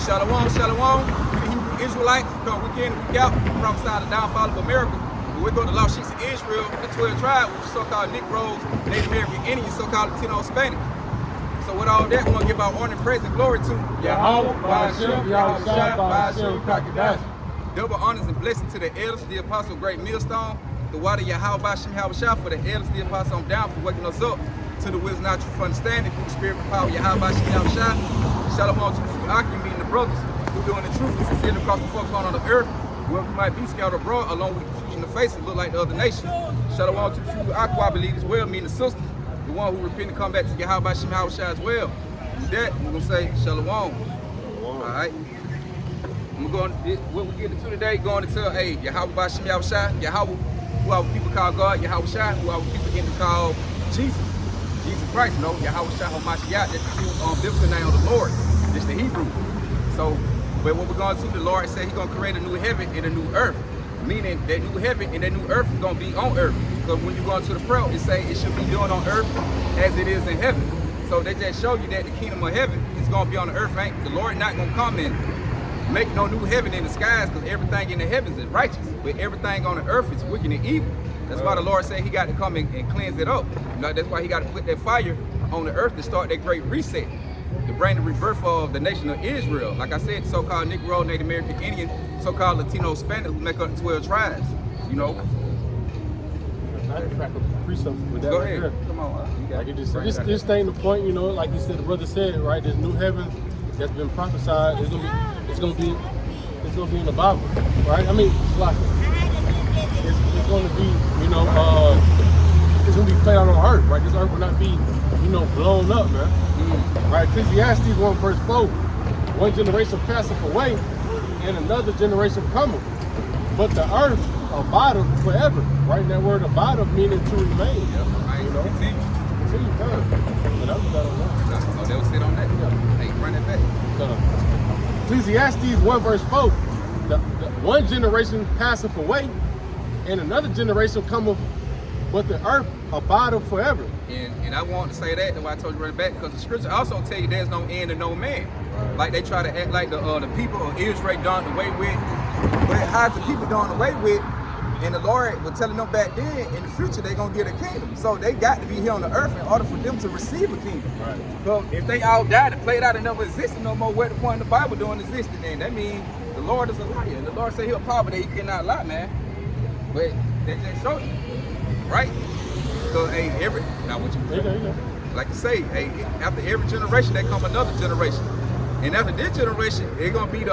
Shalom, shalom. We the Hebrew Israelites. Come week in, week out. Prophesy the downfall of America. We go to the lost sheep of Israel, the 12 tribes, which is so-called Negroes, Native American Indians, so-called Latino Hispanic. So with all that, we want to give our honor, praise, and glory to Yahweh, Ba'ashem, Yahweh, Ba'ashem, Kakadash. Double honors and blessings to the elders, the apostle, great millstone, the water Yahweh, Ba'ashem, Yahweh, for the elders, the apostle, on down for waking us up to the wisdom, not truth, understanding, through the spirit and power, Yahweh, Ba'ashem, Yahweh. Shalom to the few Akim, meeting the brothers who doing the truth, and sincerely across the folks on the earth, whoever might be scattered abroad, along with the confusion of faces, look like the other nations. Shalom to the few Akim, I believe as well, meaning the sisters, the one who repent and come back to Yahweh, Ba'ashem, Yahweh as well. With that, we're going to say Shalom. All right. I'm going to, what we're getting to today, going to tell, hey, Yahweh, Ba'ashem, Yahweh, who our people call God, Yahweh Shai, who our people begin to call Jesus. Jesus Christ, no, Yahweh Shai HaMashiach, that's the biblical name of the Lord. It's the Hebrew. So, but what we're going to do, the Lord said He's going to create a new heaven and a new earth. Meaning that new heaven and that new earth is going to be on earth. Because when you go into the prayer, it say it should be done on earth as it is in heaven. So they just show you that the kingdom of heaven is going to be on the earth. Ain't the Lord not going to come and make no new heaven in the skies, because everything in the heavens is righteous, but everything on the earth is wicked and evil. That's why the Lord said He got to come and cleanse it up. You know, that's why He got to put that fire on the earth to start that great reset, to bring the rebirth of the nation of Israel. Like I said, so-called Negro, Native American Indian, so-called Latino Hispanic, who make up the 12 tribes. You know. I had to crack a precept with that. Go right ahead. there. Come on. Like it just this thing, the point, you know, like you said, the brother said, right? This new heaven that's been prophesied, it's gonna be in the Bible, right? I mean, it's gonna be, you know, it's gonna be played out on earth, right? This earth will not be, you know, blown up, man. Right? Ecclesiastes 1 verse 4. One generation passeth away, and another generation cometh. But the earth abideth forever, right? And that word abideth meaning to remain. Yeah, right. You know? Continue, but that was better on that. Oh, they will sit on that? Yeah. Hey, run it back. Ecclesiastes 1 verse 4. The one generation passeth away, and another generation cometh, but the earth abideth forever. And I want to say that, that's why I told you run it back, because the scripture also tell you there's no end to no man. Right. Like they try to act like the people of Israel done away with. But how's the people done away with? And the Lord was telling them back then, in the future, they're going to get a kingdom. So they got to be here on the earth in order for them to receive a kingdom. Right. So if they all died and played out and never existed no more, what the point of the Bible doing existed then? That means the Lord is a liar. And the Lord said He'll power, but He cannot lie, man. But they just show you, right? So, hey, now what you like you say, hey, after every generation, there come another generation. And after this generation, it's gonna be the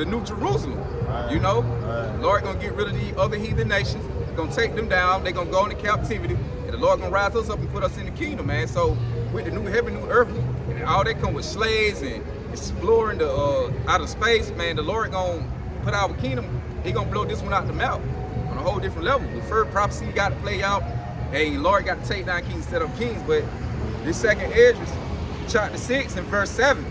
New Jerusalem. Right. You know, right. Lord gonna get rid of the other heathen nations. Gonna take them down. They're gonna go into captivity, and the Lord gonna rise us up and put us in the kingdom, man. So with the new heaven, new earth, and all that come with slaves and exploring the outer space, man. The Lord gonna put our kingdom. He gonna blow this one out the mouth on a whole different level. The first prophecy got to play out. Hey, Lord got to take down kings instead of kings. But this second Esdras, chapter 6 and verse 7,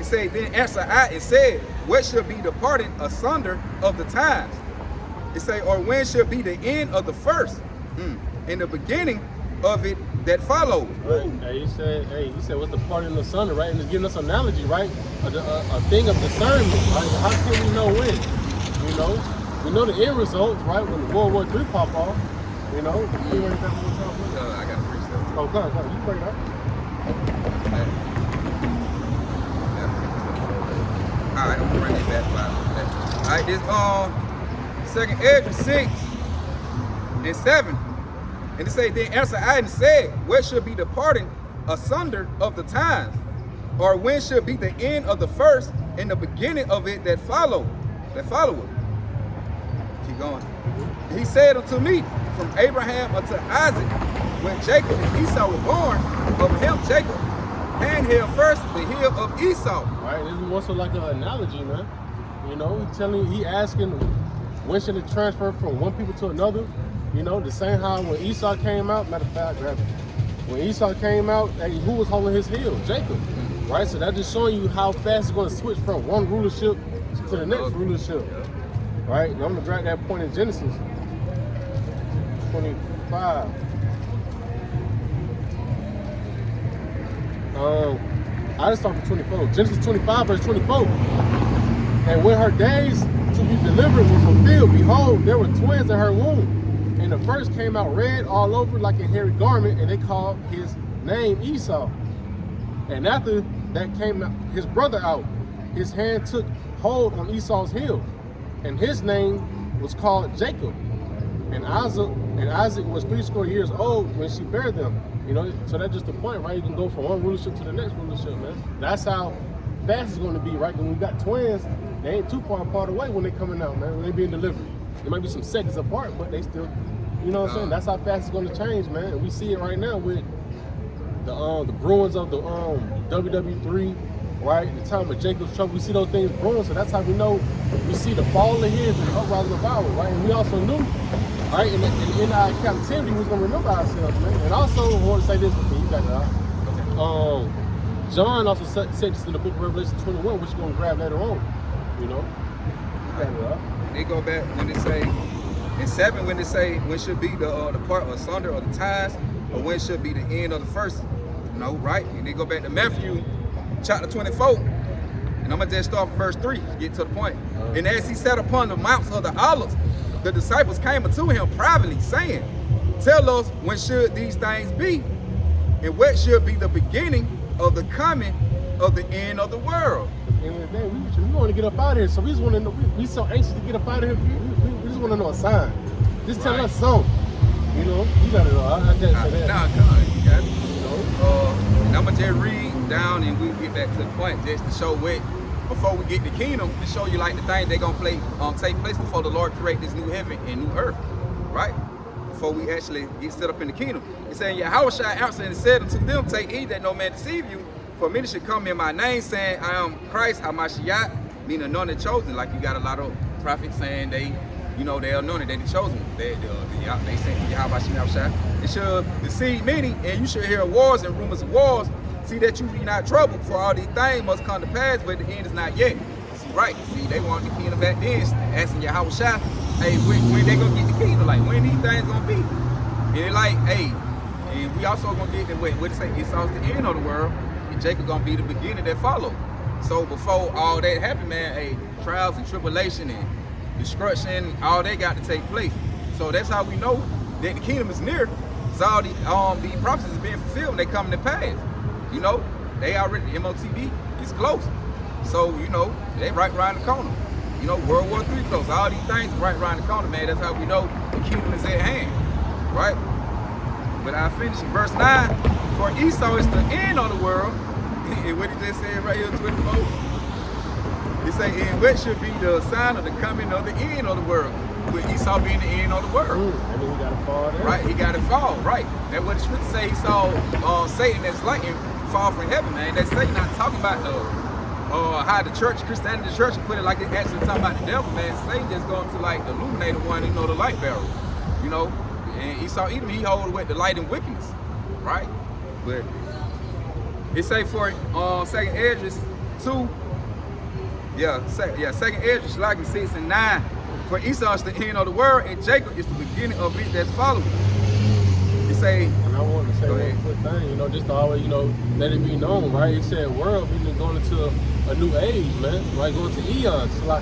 it says, then answer I and said, what shall be the parting asunder of the times? It say, or when shall be the end of the first, and the beginning of it that follows. Right. Hey, he said, what's the parting asunder, right? And it's giving us an analogy, right? A thing of discernment, right? How can we know when? You know, we know the end results, right? When the World War III pop off, you know. You ready to I got a freestyle. Oh, go ahead. You bring it up. All right, I'm gonna run it back. All right, this second Esdras 6 and 7, and it say, then answer I and said, what should be the parting asunder of the times, or when should be the end of the first and the beginning of it that followeth? Keep going. He said unto me, from Abraham unto Isaac, when Jacob and Esau were born, of him Jacob handheld first the hill of Esau. Right, this is also like an analogy, man. You know, he asking, when should it transfer from one people to another? You know, the same how when Esau came out, matter of fact, when Esau came out, hey, who was holding his heel? Jacob. Right, so that's just showing you how fast it's going to switch from one rulership to the next rulership. Right, and I'm going to drag that point in Genesis 25. I just start from 24. Genesis 25, verse 24. And when her days to be delivered were fulfilled, behold, there were twins in her womb. And the first came out red all over like a hairy garment, and they called his name Esau. And after that came his brother out. His hand took hold on Esau's heel, and his name was called Jacob. And Isaac was 80 years old when she bare them. You know, so that's just the point, right? You can go from one rulership to the next rulership, man. That's how fast it's going to be, right? When we got twins, they ain't too far apart away when they coming out, man. When they being delivered, it might be some seconds apart, but they still, you know what I'm saying? That's how fast it's going to change, man. And we see it right now with the Bruins of the WW3, right? The time of Jacob's trouble, we see those things brewing. So that's how we know we see the fall of his and the uprising of ours, right? And we also knew, right, in our captivity, we was gonna remember ourselves, man. And also, I want to say this, you got that. John also said this in the book of Revelation 21, which you're gonna grab later on. You know, you got it. They go back when they say in 7, when they say when should be the part asunder of the ties, or when should be the end of the first. No, right? And they go back to Matthew chapter 24, and I'm gonna just start from verse 3 to get to the point. And as he sat upon the mounts of the olives, the disciples came unto him privately, saying, tell us when should these things be, and what should be the beginning of the coming of the end of the world. At the end of the day, we want to get up out of here, so we just want to know, we so anxious to get up out of here, we just want to know a sign. Just tell us something. You know, you got it all. I can't say that. Nah, come on, you got it. And I'm gonna just read down and we get back to the point just to show what, before we get the kingdom, to show you like the things they gonna take place before the Lord create this new heaven and new earth, right? Before we actually get set up in the kingdom. It's saying, Yahushua answered and said unto them, take heed that no man deceive you, for many should come in my name, saying, I am Christ, Hamashiach, meaning anointed, chosen. Like you got a lot of prophets saying they, you know, they're anointed, they're chosen. They sent Yahushua. It should deceive many, and you should hear wars and rumors of wars. See that you be not troubled, for all these things must come to pass, but the end is not yet. See, right? See, they want the kingdom back then, asking Yahushua, hey, when they gonna get the kingdom? Like, when these things gonna be? And they're like, hey, and we also gonna get the what it say? Esau's the end of the world, and Jacob gonna be the beginning that follow. So before all that happened, man, hey, trials and tribulation and destruction, all that got to take place. So that's how we know that the kingdom is near. So all the prophecies is being fulfilled and they coming to pass. You know, they already, the MOTB is close. So, you know, they right around the corner. You know, World War III close. All these things are right around the corner, man. That's how we know the kingdom is at hand, right? But I finish in verse 9. For Esau is the end of the world. And what he just said right here, 24. He say, and what should be the sign of the coming of the end of the world? With Esau being the end of the world. I mean, he got to fall there. Right, he got to fall, right. That's what the scripture say. He saw Satan as lightning fall from heaven, man. That's Satan not talking about how the church, Christianity, the church, put it like they actually talking about the devil, man. Satan just going to like the illuminator one, you know, the light bearer. You know, and Esau Edom, he hold with the light and wickedness, right? But it say for second Esdras 2, second Esdras, like 6 and 9. For Esau is the end of the world, and Jacob is the beginning of it that's following. It say, and I want to say one quick thing, you know, just to always, you know, let it be known, right? It said world, meaning going into a new age, man, right? Going to eons, right?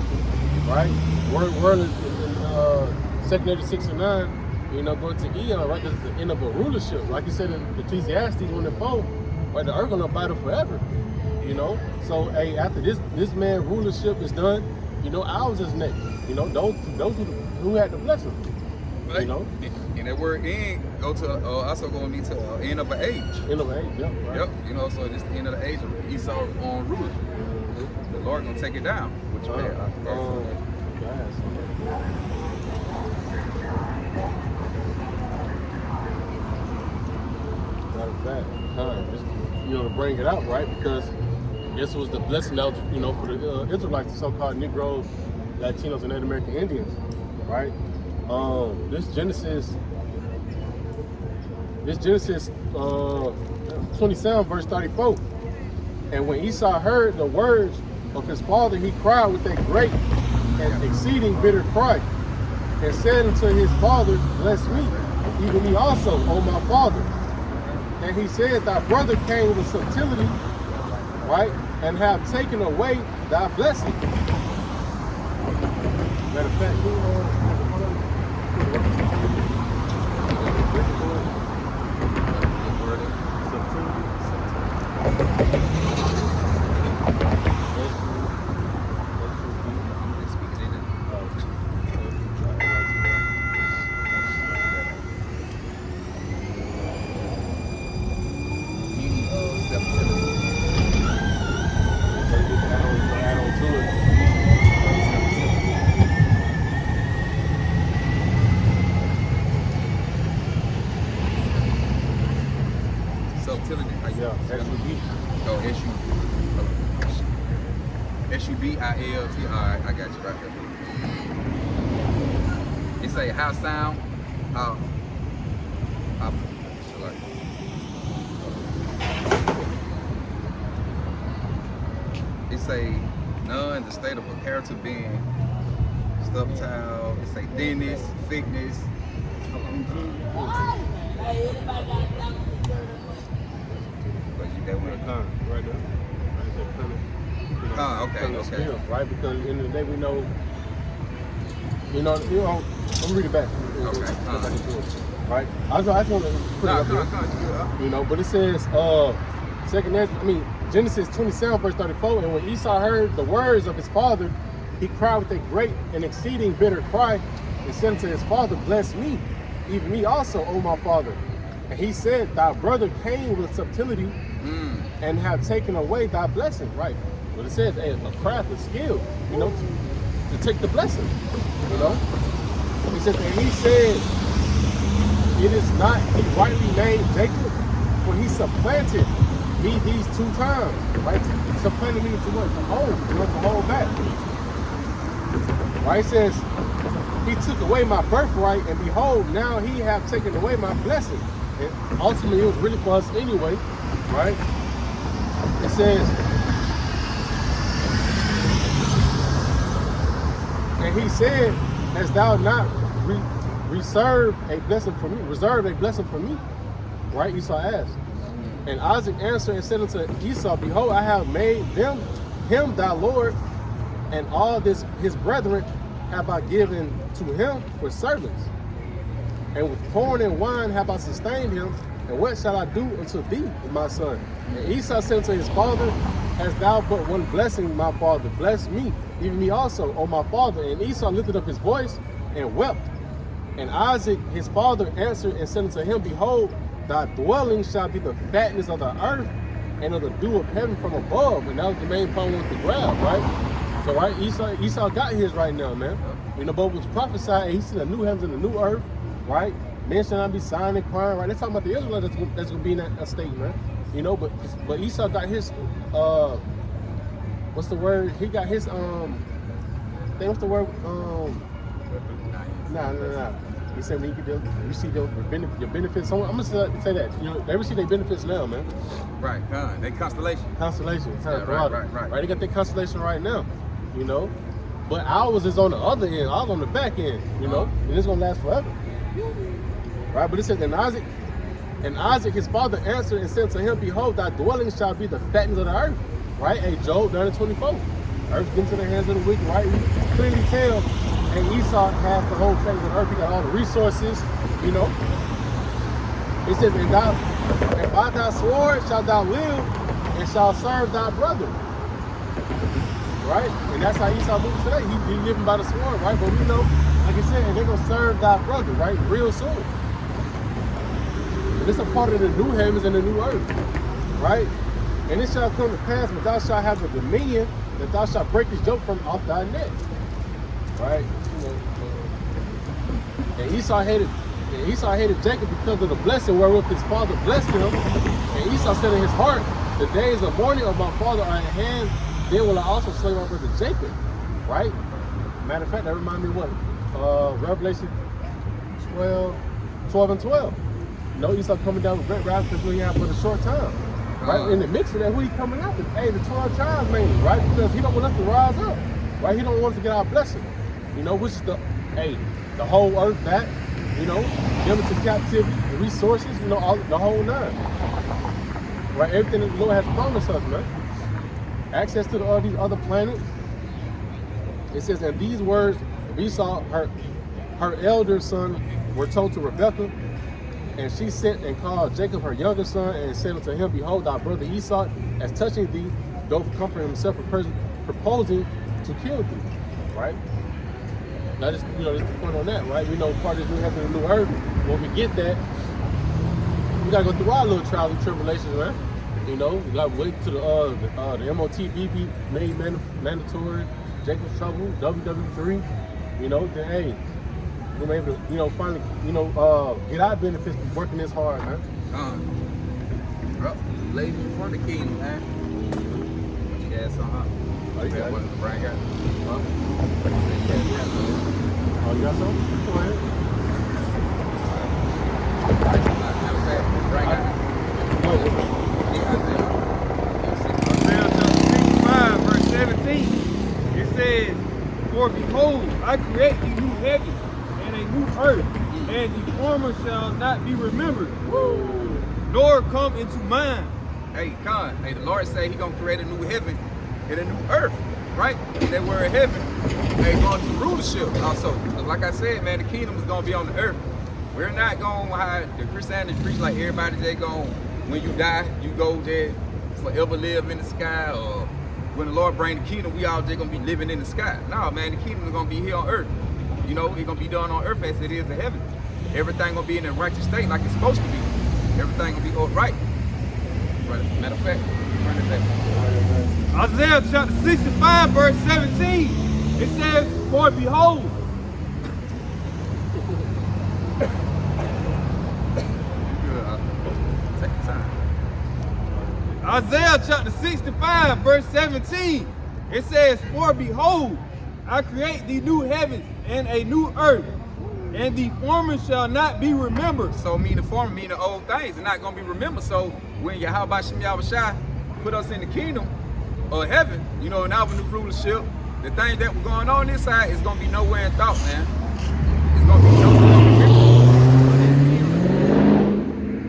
World is in second Esdras 6 and 9, you know, going to eon, right? Because it's the end of a rulership. Like you said in Ecclesiastes 1 and 4, right? The earth gonna battle forever, you know? So, hey, after this man rulership is done, you know, ours is next. You know, those who had the blessing. Right. You know, and that word end go to also going to be to end of an age. End of an age, yep. Right. Yep. You know, so this the end of the age of Esau on ruler. Mm-hmm. The Lord gonna take it down. Which way? Matter of fact, just, you know, to bring it out, right? Because this was the blessing that was, you know, for the Israelites, the so-called Negroes, Latinos, and Native American Indians, right? This Genesis 27, verse 34. And when Esau heard the words of his father, he cried with a great and exceeding bitter cry, and said unto his father, bless me, even me also, O my father. And he said, thy brother came with subtlety, right? And have taken away thy blessing. Matter of fact, Subtlety. How you yeah, S-U-B. Oh, S-U-B-I-L-T. Alright, I got you right there. It say how sound, how like, it say none, the state of a character being subtile, it say thinness, thickness. But you that one. Right there. Okay. Skill, right? Because at the end of the day, we know, I'm gonna read it back. Okay. Right? I just want to put it up here. But it says, Genesis 27, verse 34, and when Esau heard the words of his father, he cried with a great and exceeding bitter cry, and said unto his father, bless me, even me also, O my father. And he said, thy brother came with subtlety, and have taken away thy blessing. Right. What it says, a craft, a skill, to take the blessing. He said, and he said, it is not he rightly named Jacob, for he supplanted me these 2 times. Right? Supplanted me to what? To hold back. Right? It says, he took away my birthright, and behold, now he have taken away my blessing. And ultimately, it was really for us anyway. Right? It says, and he said, hast thou not reserved a blessing for me? Right? Esau asked. And Isaac answered and said unto Esau, behold, I have made him thy Lord, and all his brethren have I given to him for servants. And with corn and wine have I sustained him, and what shall I do unto thee, my son? And Esau said unto his father, hast thou but one blessing, my father? Bless me, even me also, O my father. And Esau lifted up his voice and wept. And Isaac, his father, answered and said unto him, behold, thy dwelling shall be the fatness of the earth and of the dew of heaven from above. And that was the main problem with the ground, right? So, right, Esau got his right now, man. But it was prophesied, and he said the new heavens and the new earth, right? Men shall not be sighing and crying, right? They're talking about the Israelites that's going to be in that state, man. But Esau got his, what's the word? He got his, what's the word? Nah. He said when you receive your benefits. I'm gonna say that. They receive their benefits now, man. Right. They constellation. Constellation. Yeah, right. They got their constellation right now. But ours is on the other end. Ours on the back end. And it's gonna last forever. Right. But it says, and Isaac, his father, answered and said to him, behold, thy dwelling shall be the fatness of the earth. Right. Job 9:24. Earth given to the hands of the wicked. Right. We clearly tell. And Esau has the whole thing of the earth. He got all the resources, It says, and by thy sword shalt thou live, and shalt serve thy brother. Right? And that's how Esau moves today. He living by the sword, right? But we know, like I said, and they're going to serve thy brother, right? Real soon. And it's a part of the new heavens and the new earth, right? And it shall come to pass, when thou shalt have a dominion, that thou shalt break his yoke from off thy neck. Right? And Esau hated Jacob because of the blessing wherewith his father blessed him. And Esau said in his heart, the days of mourning of my father are at hand, then will I also slay my brother Jacob. Right? Matter of fact, that reminds me of what? Revelation 12 and 12. Esau coming down with great wrath because we have for a short time. Right? In the midst of that, who he coming after? Hey, the 12 tribes mainly, right? Because he don't want us to rise up. Right? He don't want us to get our blessing. Which is the whole earth back, them into captivity, the resources, the whole nine. Right? Everything that the Lord has promised us, man. access to all these other planets. It says, and these words of Esau, her elder son, were told to Rebekah, and she sent and called Jacob her younger son, and said unto him, Behold, thy brother Esau, as touching thee, doth comfort himself proposing to kill thee. Right? Now, just just the point on that, right? We know part of this new heaven and new earth. When we get that, we gotta go through our little trials and tribulations, right? We gotta wait till the MOTB made mandatory, Jacob's Trouble, WW3. Then hey, we're able to finally get our benefits from working this hard, man. Well, lady in front of the kingdom, man. What you got something? Oh, you got it. Brian got it. Huh? Oh, you got something? Go ahead. Brian got it. Isaiah chapter 65, verse 17. It says, For behold, I create a new heaven and a new earth, and the former shall not be remembered, nor come into mind. Hey, Con, the Lord say He gonna create a new heaven and a new earth, right? And that word heaven, going to rulership also. Like I said, man, the kingdom is gonna be on the earth. We're not going to have the Christianity preach like everybody. They going, when you die, you go there forever live in the sky, or when the Lord bring the kingdom, we all just gonna be living in the sky. No, man, the kingdom is gonna be here on earth. It's gonna be done on earth as it is in heaven. Everything gonna be in a righteous state like it's supposed to be. Everything gonna be upright. Matter of fact, run it back. Isaiah chapter 65, verse 17. It says, For behold, Take your time. Isaiah chapter 65, verse 17. It says, For behold, I create the new heavens and a new earth, and the former shall not be remembered. So the former mean the old things are not gonna be remembered. So when Yahweh Shem Yahushua put us in the kingdom of heaven, in our new rulership, the things that were going on this side is gonna be nowhere in thought, man. It's gonna be nowhere in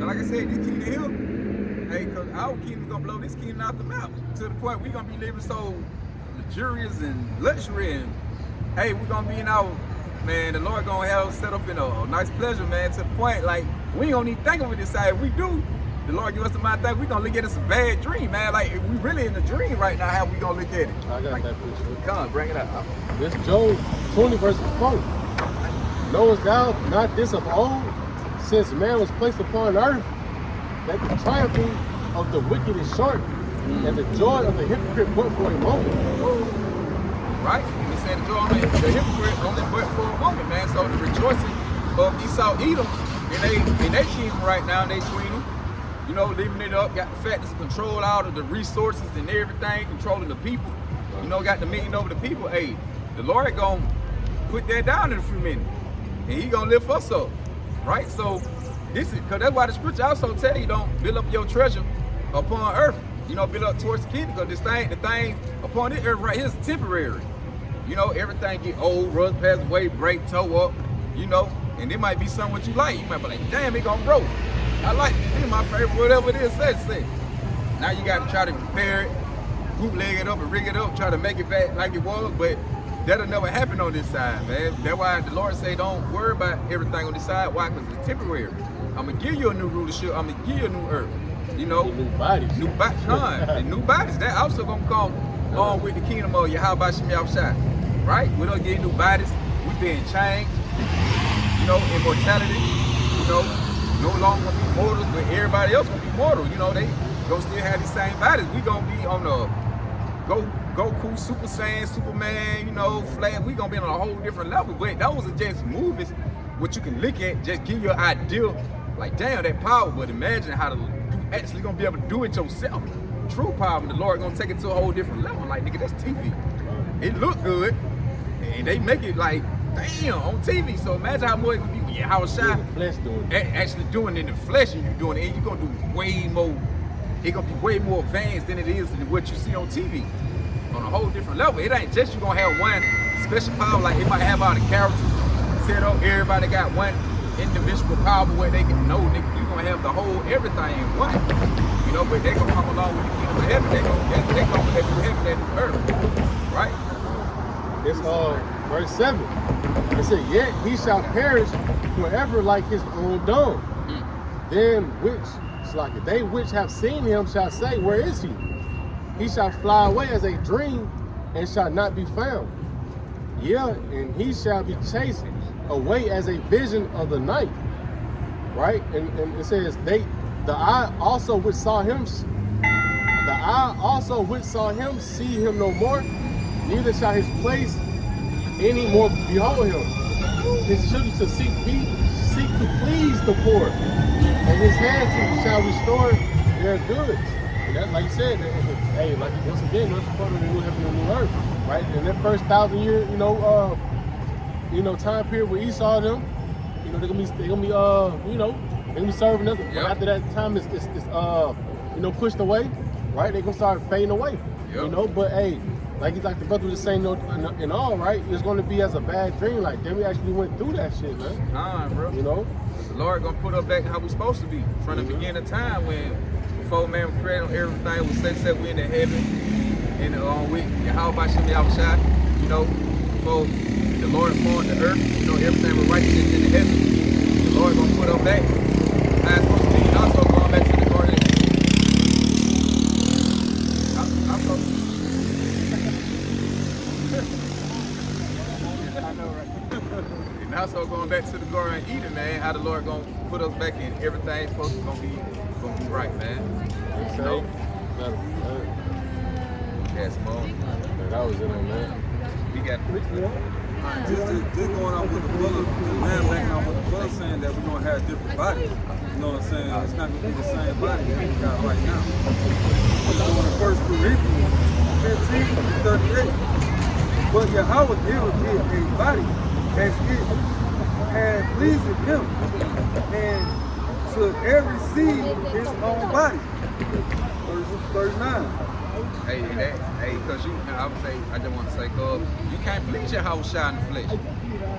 like I said, this kingdom here, cause our kingdom gonna blow this kingdom out the map to the point we gonna be living so luxurious and luxury, and we're gonna be in our, man, the Lord gonna have us set up in a nice pleasure, man, to the point like we ain't gonna even think of it this side. If we do, the Lord give us the mind thing, we gonna look at it as a bad dream, man. Like we really in a dream right now, how we gonna look at it? I got that picture. Come on, bring it up. This Job 20 verses 4. Knowest thou not this of old, since man was placed upon earth, that the triumphing of the wicked is short, and the joy of the hypocrite but for a moment. Right? He said the joy of the hypocrite only but for a moment, man. So the rejoicing of Esau Edom in their kingdom right now, in their kingdom, living it up, got the factors to control all of the resources and everything, controlling the people, got the million over the people. Hey, the Lord gonna put that down in a few minutes, and He gonna lift us up, right? So this is, cause that's why the scripture also tell you don't build up your treasure upon earth, build up towards the kingdom, because the thing upon this earth right here is temporary. Everything get old, rust, pass away, break, toe up, and it might be something what you like. You might be like, damn, it gonna grow. I like it. This is my favorite, whatever it is, say. Now you got to try to repair it, bootleg it up and rig it up, try to make it back like it was, but that'll never happen on this side, man. That's why the Lord say don't worry about everything on this side. Why? Because it's temporary. I'm going to give you a new rulership. I'm going to give you a new earth. New bodies. New bodies. And new bodies. That also going to come on with the kingdom of Yahweh Shem Yahushua. Right? We don't get new bodies. We being changed. Immortality. No longer gonna be mortals, but everybody else gonna be mortal. They gonna still have the same bodies. We gonna be on the Goku, Super Saiyan, Superman, Flash. We gonna be on a whole different level. But those are just movies, what you can look at, just give you an idea, like damn, that power. But imagine how you actually gonna be able to do it yourself. True power, and the Lord gonna take it to a whole different level. Like nigga, that's TV. It look good, and they make it like damn on TV. So imagine how much it gonna be. Yeah, how shy actually doing it in the flesh, and you doing it, and you're gonna do way more. It's gonna be way more advanced than it is than what you see on TV. On a whole different level. It ain't just you gonna have one special power, like it might have all the characters set up, everybody got one individual power where they can know, nigga, you gonna have the whole everything in one. But they gonna come along with the kingdom of heaven, they gonna that new heaven, that new earth. Right? It's verse 7. It said, yet he shall perish forever like his own dung. Then they which have seen him shall say, where is he? He shall fly away as a dream and shall not be found. Yeah, and he shall be chased away as a vision of the night. Right? And it says, the eye also which saw him see him no more, neither shall his place any more behold him. His children to seek to please the poor, and his hands shall restore their goods. And that's like you said, hey, like once again, that's part of the new heaven and new earth, right? In that first 1,000 year, time period with Esau them, they're gonna be serving us. But after that time is pushed away, right? They're gonna start fading away. Yep. But hey, like the brother was just saying, in all, right? It's gonna be as a bad dream. Like then we actually went through that shit, man. Bro. The Lord gonna put us back how we supposed to be from the beginning of time when before man was created, everything was set we in the heaven and with Yahweh Shem Yahushua, before the Lord formed the earth, everything was righteous in the heaven. The Lord gonna put us back how it's supposed to be, and also going back to the garden. I know, right? And also going back to the Garden of Eden, man, how the Lord gonna put us back in everything supposed to gonna be right, man. Yes, Mom. That was it, man. We got Just going off with the brother, man, backing off with the brother saying that we're gonna have different bodies. You know what I'm saying? It's not gonna be the same body that we got right now. We're going to 1 Corinthians 15:38. But Yahweh will give a body as it had pleased him, and to every seed his own body. Verse 39. Hey, because I just want to say, you can't please Yahushua in the flesh.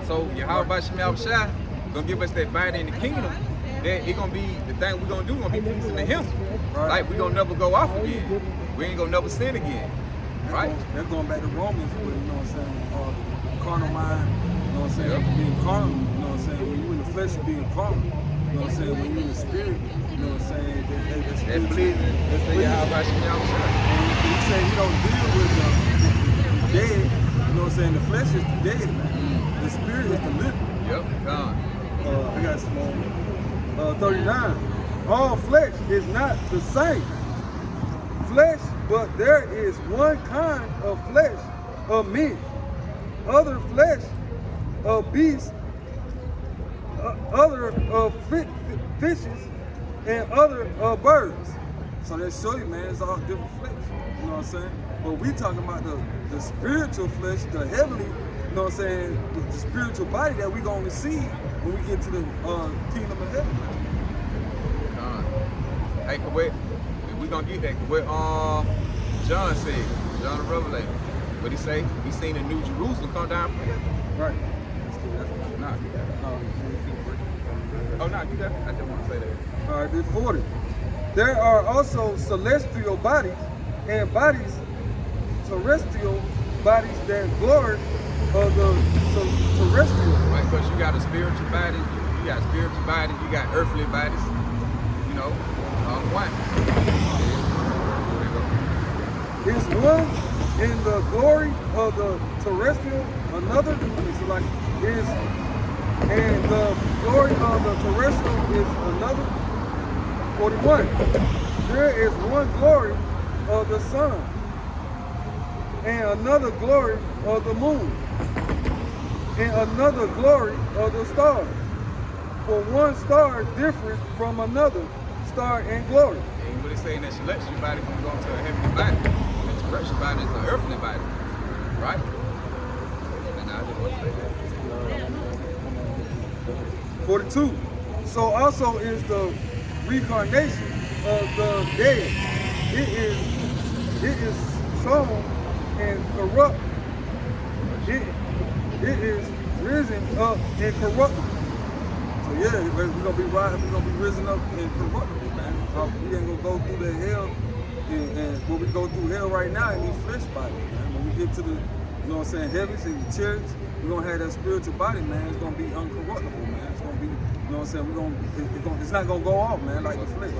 So Yahweh Shem Yahushua gonna give us that body in the kingdom. That it gonna be the thing we're gonna do, gonna be pleasing to Him. Right. Like we gonna never go off again. We ain't gonna never sin again. Right? That's going back to Romans, where, you know what I'm saying, carnal mind, you know what I'm saying, being carnal, you know what I'm saying, when you in the flesh, you're being carnal, you know what I'm saying, when you in the spirit, you know what I'm saying, that's pleasing. That's the Yahweh Shem Yahushua. And he said he don't deal with the dead, you know what I'm saying, the flesh is the dead, man. The spirit is the living. Yep, gone. I got some more. 39. All flesh is not the same flesh, but there is one kind of flesh of men, other flesh of beasts, other of fishes, and other of birds. So that show you, man, it's all different flesh. You know what I'm saying? But we talking about the spiritual flesh, the heavenly, you know what I'm saying, the spiritual body that we gonna receive when we get to the kingdom of heaven. Hey, we gonna get that. What John said, John the Revelator. What he say? He seen the New Jerusalem come down from heaven. Right. Nah, you got it. Oh, no, you got it. I didn't want to say that. All right, then 40. There are also celestial bodies and bodies, terrestrial bodies that glory of the terrestrial. Right, because you got a spiritual body, you got spiritual bodies, you got earthly bodies, one. Is one in the glory of the terrestrial, another is like and the glory of the terrestrial is another. 41. There is one glory of the sun, and another glory of the moon, and another glory of the stars. For one star different from another star in glory. And what they say in that celestial body when you go into a heavenly body. The terrestrial body is an earthly body. Right? And I just want to say that. 42. So also is the reincarnation of the dead. It is sown and corrupt. It is risen up and corruptible. So yeah, we're gonna be risen up and corruptible, man. We ain't gonna go through the hell and we go through hell right now in these flesh bodies, man. When we get to the, you know what I'm saying, heavens and the chariots, we're gonna have that spiritual body, man. It's gonna be uncorruptible, man. It's gonna be, you know what I'm saying, it's not gonna go off, man, like the flesh.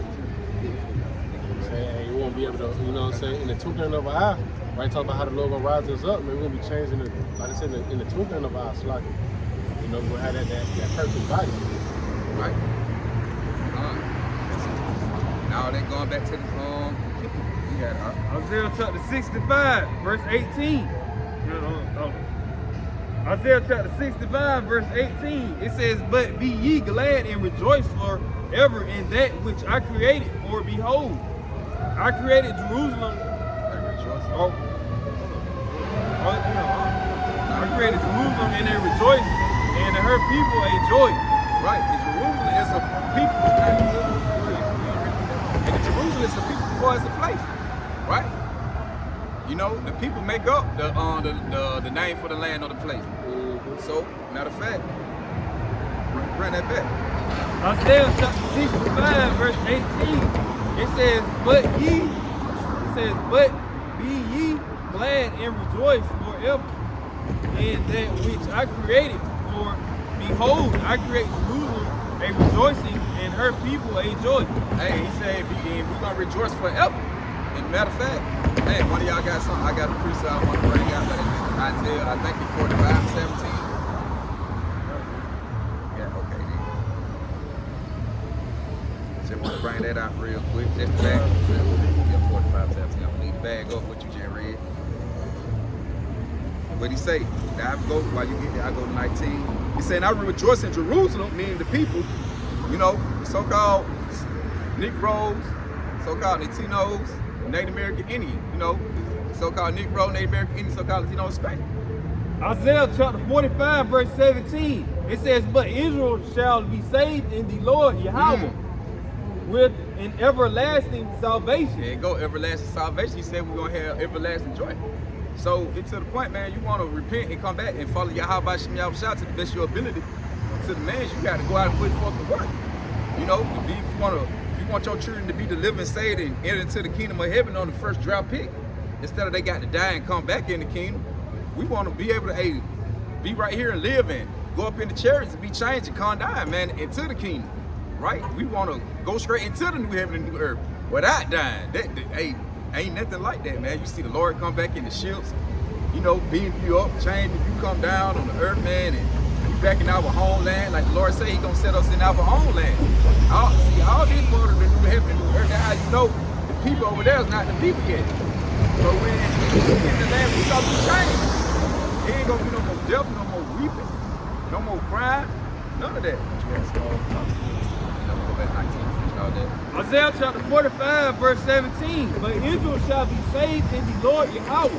You won't be able to, you know what I'm saying, in the twinkling of an eye. Right, talk about how the Lord gonna rise us up, man. We're gonna be changing it, like I said, in the twinkling of an eye, like, you know, we'll have that perfect body. Right. Now they're going back to the we got Isaiah chapter 65, verse 18. Isaiah chapter 65, verse 18. It says, "But be ye glad and rejoice forever in that which I created. For behold, I created Jerusalem." I created Jerusalem and they rejoice, and her people a joy. Right. And Jerusalem is a people. And Jerusalem is a people before it's a place. Right? You know, the people make up the name for the land or the place. So, matter of fact, bring that back. Isaiah chapter 65, verse 18. It says, but be ye glad and rejoice forever in that which I created. For behold, I create Jerusalem a rejoicing and her people a joy. Hey, he said we're gonna rejoice forever. And matter of fact, hey, one of y'all got something. I got a precept I want to bring out. Isaiah, I think it's 45:17. Yeah, okay then. Just want to bring that out real quick. Just the back. Yeah, 45:17. I'm gonna need to bag up what you just read. What he say? Now I go while you get there. I go to 19. He said, "I will rejoice in Jerusalem," meaning the people. You know, so-called Negroes, so-called Latinos, Native American Indian. You know, so-called Negro, Native American Indian, so-called Latino, Hispanic. Isaiah chapter 45, verse 17. It says, "But Israel shall be saved in the Lord Yahweh with an everlasting salvation." There you go, everlasting salvation. He said we're going to have everlasting joy. So it's to the point, man, you want to repent and come back and follow Yahweh Shem Yahushua to the best of your ability. To the man, you got to go out and put forth the work. You know, if you want your children to be delivered and saved and enter into the kingdom of heaven on the first draft pick, instead of they got to die and come back in the kingdom, we want to be able to be right here and live and go up in the chariots and be changed and come down, man, into the kingdom, right? We want to go straight into the new heaven and new earth without dying. Ain't nothing like that, man. You see the Lord come back in the ships, you know, beam you up, change if you come down on the earth, man, and we back in our homeland. Like the Lord say, He gonna set us in our homeland. All these part of the new heaven and new earth. That's how you know the people over there is not the people yet. But when we get in the land, we gonna be changed. It ain't gonna be no more death, no more weeping, no more crying, none of that. Isaiah chapter 45, verse 17. "But Israel shall be saved in the Lord Yahweh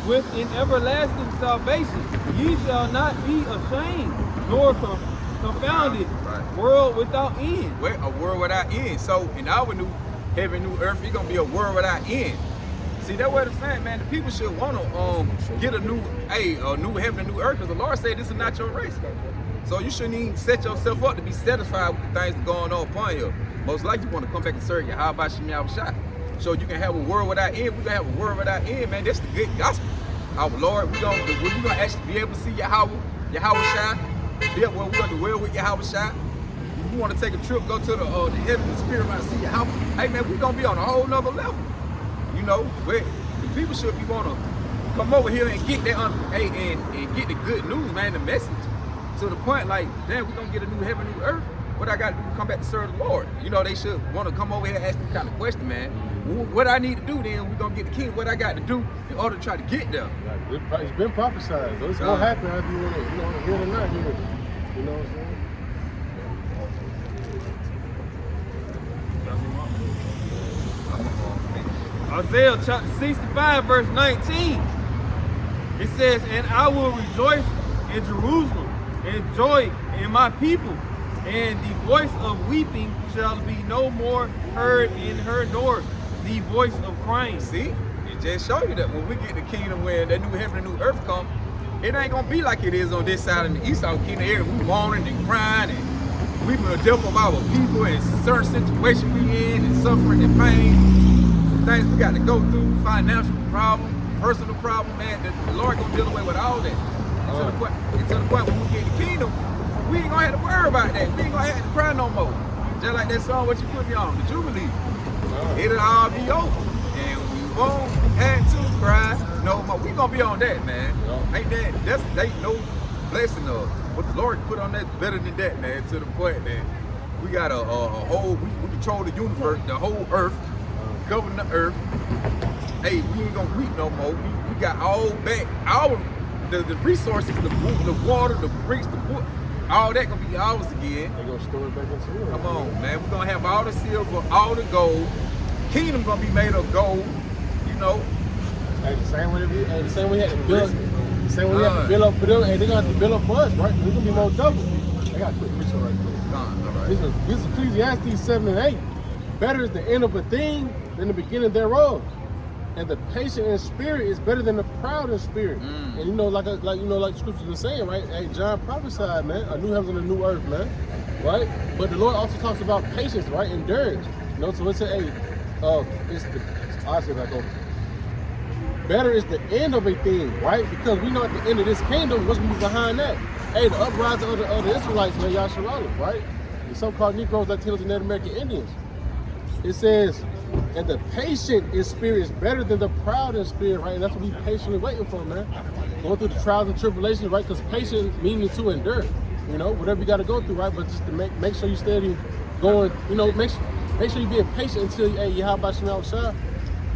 with an everlasting salvation. Ye shall not be ashamed, nor confounded, world without end." Well, a world without end. So in our new heaven, new earth, it's gonna be a world without end. See, that's what I'm saying, man. The people should want to get a new heaven and new earth, because the Lord said this is not your race. So you shouldn't even set yourself up to be satisfied with the things that's going on upon you. Most likely you want to come back and serve you. How about Shem Yahushua? So you can have a world without end. We're gonna have a world without end, man. That's the good gospel. Our Lord, we're gonna actually be able to see Yahushua. We're gonna dwell with Yahushua. If you want to take a trip, go to the heaven and spirit and see Yahweh. Hey man, we're gonna be on a whole nother level. You know, where the people should be wanna come over here and get that and get the good news, man, the message. To the point like, damn, we're gonna get a new heaven, new earth. What I gotta do to come back to serve the Lord? You know, they should want to come over here and ask me kind of question, man. What I need to do then, we're gonna get the kingdom. What I got to do in order to try to get there? It's been prophesied. It's gonna happen whether you want to, hear it or not hear it. You know what I'm saying? Isaiah chapter 65, verse 19. It says, "And I will rejoice in Jerusalem, and joy in my people, and the voice of weeping shall be no more heard in her, nor the voice of crying." See, it just show you that when we get the kingdom, when that new heaven and new earth come, it ain't gonna be like it is on this side of the Esau kingdom area. We mourning and crying and weeping the death of our people in certain situations we in and suffering and pain. things we got to go through, financial problem, personal problem, man, the Lord gonna deal away with all that. And to the point when we get the kingdom, we ain't gonna have to worry about that. We ain't gonna have to cry no more. Just like that song what you put me on, the Jubilee. It'll all be over. And we won't have to cry no more. We gonna be on that, man. Ain't no blessing of. What the Lord put on that better than that, man, to the point that we got a whole, we control the universe, the whole earth, govern the earth. Hey, we ain't gonna weep no more. We got all back, the resources, the water, the bricks, the wood, all that gonna be ours again. They gonna store it back into it. Come on, man. We're gonna have all the silver, all the gold. Kingdom gonna be made of gold, you know. Hey, the same way we had to build. The same way we have to build up for them, and they're gonna have to build up for us, right? We're gonna be more double. I got a quick picture right quick. All right. This is Ecclesiastes 7 and 8. Better is the end of a thing than the beginning thereof. And the patient in spirit is better than the proud in spirit. And you know, like scriptures are saying, right? Hey, John prophesied, man, a new heaven and a new earth, man. Right? But the Lord also talks about patience, right? Endurance. You know, so it said, hey, I'll say back over. Better is the end of a thing, right? Because we know at the end of this kingdom, what's gonna be behind that? Hey, the uprising of the Israelites, man, Yasharala, right? The so-called Negroes, Latinos, and Native American Indians. It says, and the patient in spirit is better than the proud in spirit, right? And that's what we patiently waiting for, man. Going through the trials and tribulations, right? Because patience meaning to endure, you know, whatever you got to go through, right? But just to make sure you steady going, you know, make sure you being patient until, hey, Yahweh Shem Shah,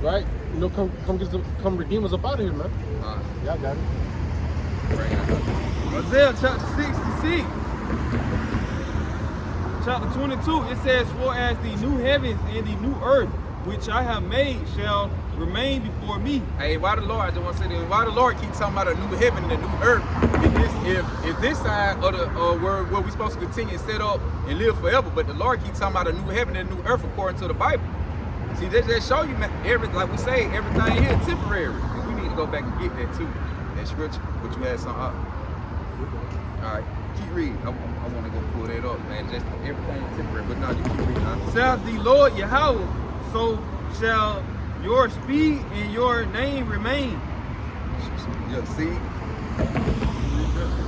right? You know, come redeem us up out of here, man. Y'all got it. Isaiah chapter 66. Chapter 22, it says, for as the new heavens and the new earth, which I have made, shall remain before me. Hey, why the Lord, I just want to say this, why the Lord keep talking about a new heaven and a new earth? If this side of the where we supposed to continue and set up and live forever, but the Lord keep talking about a new heaven and a new earth according to the Bible. See, they just show you, man, like we say, everything here is temporary. And we need to go back and get that too, that scripture, but you had something up. All right, keep reading. I want to go pull that up, man. Just everything is temporary, but no, you keep reading. Saith the Lord Yahweh, so shall your speed and your name remain. Yeah, see?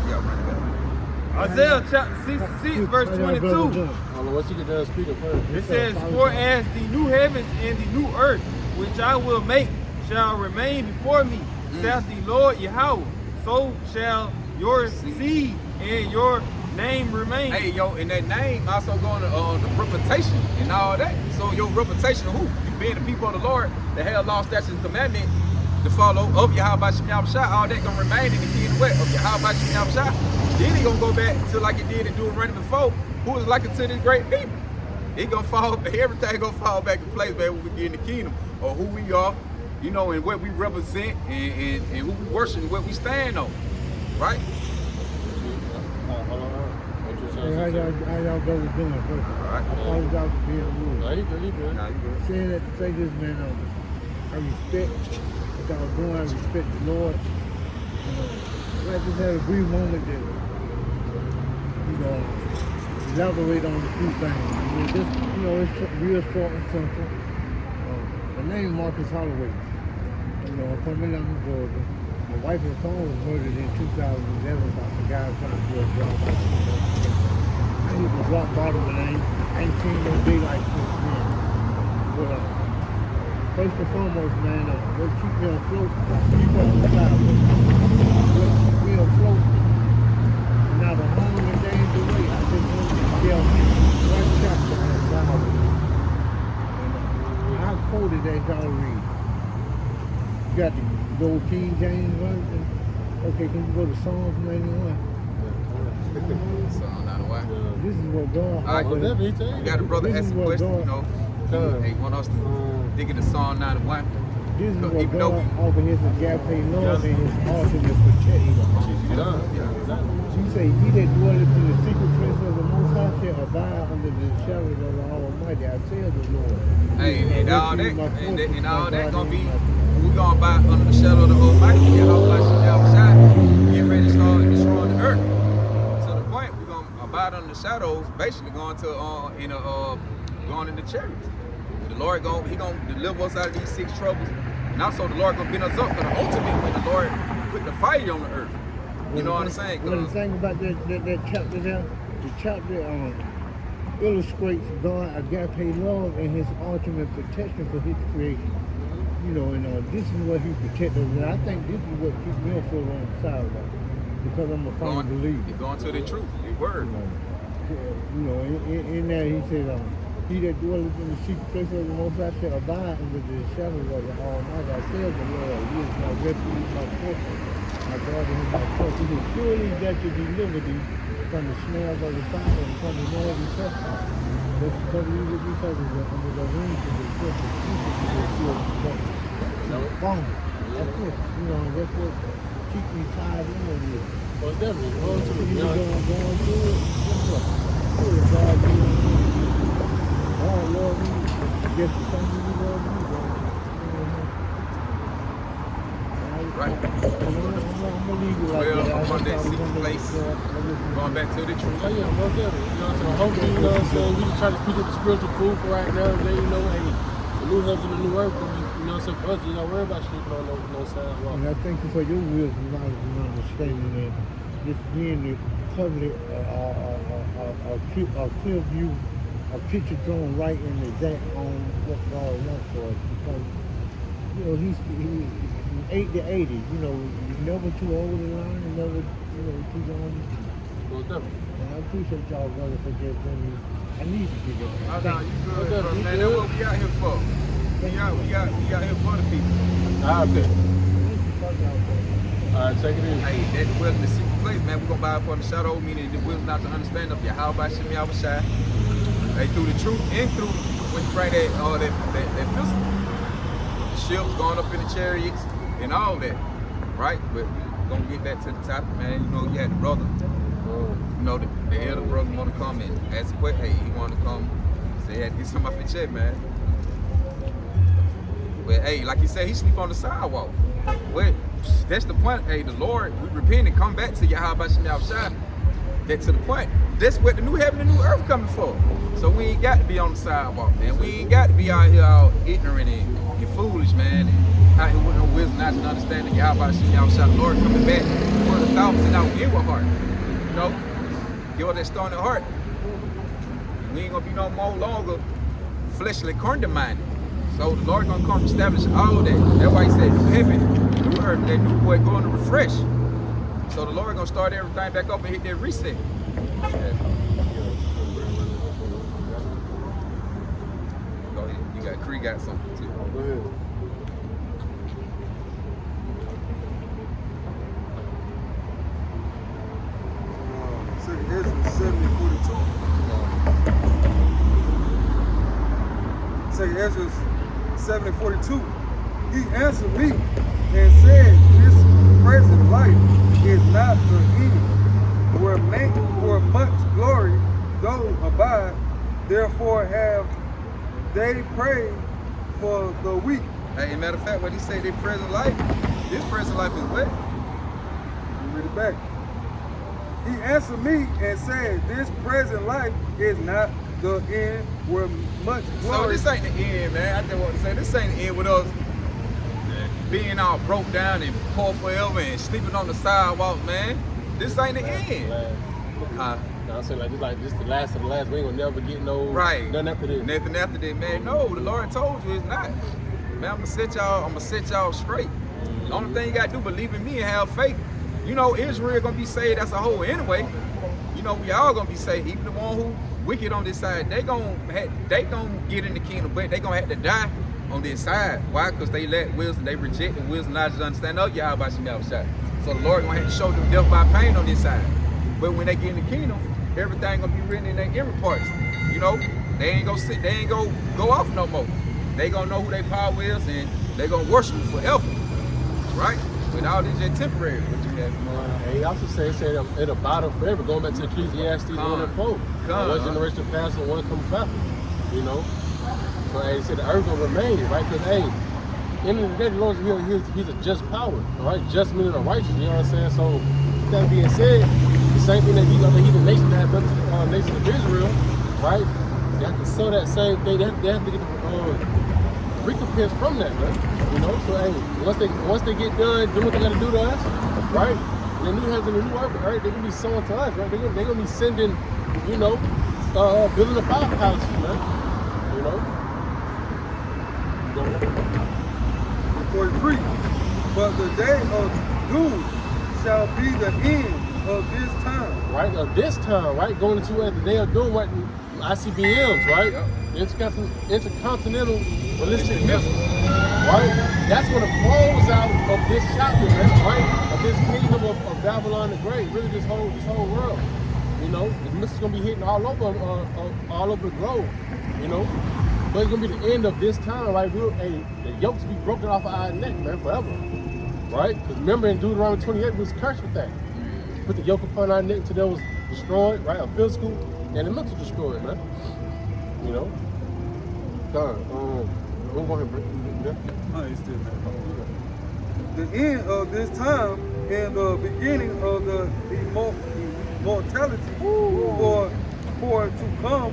Yeah, run it back. Isaiah chapter 66, verse 22. Once you get done speaking first. It says, for as the new heavens and the new earth, which I will make, shall remain before me, saith the Lord Yahweh, so shall your seed and your name remain. Hey, yo, and that name also going to the reputation and all that. So your reputation, who? You being the people of the Lord that have law, statutes, and commandment to follow of Yahweh Shem Shah, all that gonna remain in the kingdom of Yahweh Shem Shah. Then he gonna go back to like it did and do it running before, who was like it to these great people. He gonna fall, everything gonna fall back in place, man, when we get in the kingdom, or who we are, you know, and what we represent, and who we worship, and what we stand on, right? Hey, how y'all go with doing first? All right. I apologize for being rude. No, you good. Nah, you good. Saying that to say this, man, I respect what y'all doing. I respect the Lord. I just had a brief moment that, you know, elaborate on a few things. I mean, just, you know, it's real short and simple. My name is Marcus Holloway. You know, I'm from Atlanta, Georgia. My wife and son was murdered in 2011 by some guys trying to do a job. I hit the rock bottom and I ain't seen no daylight since then. But first and foremost, man, what keep me afloat, keep on the side. What keep me afloat, now the home and danger way, I just want to tell one chapter at a time. And I quoted that y'all read. You got the old King James version. Okay, can you go to Psalms 91? Psalm 91. This is what God. All right, Well, definitely, tell we got a brother This is asking what questions, you God- know. He want us to dig into Psalm 91. This is what Even though God offered his agape love and his awesomeness protecting us. She say, he that dwelleth in the secret place of the Most High shall abide under the shadow of the Almighty. I say the Lord. Hey, and all that gonna be, we gonna abide under the shadow of the Almighty. Yahweh Shah, get ready to start destroying the earth. To the point, we're gonna abide under the shadows, basically going to going in the chariots. The Lord he gonna deliver us out of these 6 troubles. And also the Lord gonna bend us up for the ultimate when the Lord put the fire on the earth. You know what I'm saying? Well, the thing about that chapter there, the chapter illustrates God agape love and his ultimate protection for his creation. You know, and this is what he protected us. And I think this is what keeps me feel on the side of it. Because I'm a firm believer. You're going to the truth, the word. You know, in there he said, he that dwelleth in the secret place of the Most High shall abide under the shadow of the Almighty. I said the Lord, he is my refuge, my fortress, my God in my trust. He said, surely that you deliver thee from the snares of the fowler and from the noisy pestilence. But cover you with these feathers under the wings of the ship, and keep it to the shield and buckler. Boom. That's it. You know, that's what keeps me tied in with you. Well, it's definitely going to You be know, going through it. Guess what? Surely God will. Oh, Lord, we get the same as you love me, Right. I'm gonna leave you like Well, that. I'm on that secret place. Going back to the truth. Oh yeah, most definitely. You know what I'm saying? Hopefully, you know what I'm saying, we just try to keep it the spiritual food for right now. Then you know, hey, the new heavens and the new earth, you know what I'm saying, for us, you don't worry about sleeping on no sidewalk. And I thank you for your wisdom, knowledge, and understanding, and just being the covenant, a clear view, a picture drawn right in the exact on what God wants for us. Because, you know, he from 8 to 80, you know, you're never too old to learn, and never, you know, too young to teach. Most definitely. And I appreciate y'all, brother, for just bringing me. I need to get that. No, you good, bro, man. That's what we out here for. We out here for the people. All right, man. Thank you for y'all, brother. All right, take it easy. Hey, that dwell in the secret place, man. We're gonna buy upon the shadow, meaning the will not to understand of Yahweh Shem Yahushai. Hey, through the truth and through when you bring that physical. The ships going up in the chariots and all that. Right? But we're gonna get back to the topic, man. You know, you had the brother. You know, the elder brother wanna come and ask a question. Hey, he wanna come say he had to get something off his chest, man. But hey, like you said, he sleep on the sidewalk. But that's the point. Hey, the Lord, we repent and come back to Yahweh Shem Yahushai. That to the point. That's what the new heaven and new earth coming for. So we ain't got to be on the sidewalk, man. We ain't got to be out here all ignorant and foolish, man. And out here with no wisdom, not understanding Yahweh Shem Yahushai. The Lord coming back for the thoughts in our inward heart. You know, give us that stony heart. We ain't gonna be no more longer fleshly condemned. So the Lord gonna come establish all that. That's why he said new heaven, new earth, that new boy going to refresh. So the Lord gonna start everything back up and hit that reset. Go ahead. You got Cree got something too. Go ahead. Ezra 70:42. Say Ezra 70:42. He answered me and said, "This present life is not the end, where much glory doth abide. Therefore have they prayed for the weak." Hey, matter of fact, what he said, this present life is what? Read it back. He answered me and said, "This present life is not the end, where much glory." So this ain't the end, man. I just want to say this ain't the end with us being all broke down and poor forever and sleeping on the sidewalk, man. This ain't the end. Huh? No, I'm saying like this the last of the last. We ain't gonna never get no Right. nothing after this. Nothing after that, man. No, the Lord told you it's not. Man, I'm gonna set y'all straight. The only thing you gotta do, believe in me and have faith. You know, Israel gonna be saved as a whole anyway. You know, we all gonna be saved. Even the one who wicked on this side, they gonna get in the kingdom, but they gonna have to die on this side. Why? Because they lack wisdom, they rejected wisdom, not just understand of Yahweh Shem Yahushai. So the Lord gonna have to show them death by pain on this side. But when they get in the kingdom, everything gonna be written in their inward parts. You know, they ain't gonna go off no more. They gonna know who their power is and they gonna worship forever. Right? But all this is temporary. What you have. He also said it'll bottom forever. Going back to Ecclesiastes 1 and 4. One generation passes and one comes back. You know? So he said the earth will remain, right? Because end of the day, the Lord he's a just power. Right? Just meaning a righteous, you know what I'm saying? So that being said, the same thing that he's the nation that happened to the nation of Israel, right? they have to sow that same thing. They have to get the recompense from that, man. You know, so hey, once they get done doing what they gotta do to us, right? The new heavens and the new earth, right? They're gonna be sowing to us, right? They're gonna be sending, you know, building the power palaces, man. You know. 43. But the day of doom shall be the end of this time. Right, of this time, right? Going into the day of doom, right? ICBMs, right? Yep. Intercontinental ballistic missiles, right? That's going to close out of this chapter, man, right? Of this kingdom of Babylon the Great, really this whole world. You know, the missiles going to be hitting all over the globe, you know. But it's going to be the end of this time, right? The yokes be broken off of our neck, man, forever, right? Because remember in Deuteronomy 28, we was cursed with that. Put the yoke upon our neck until that was destroyed, right? A physical and a mental destroyed, man. You know? We're going to The end of this time and the beginning of the immortality for it to come,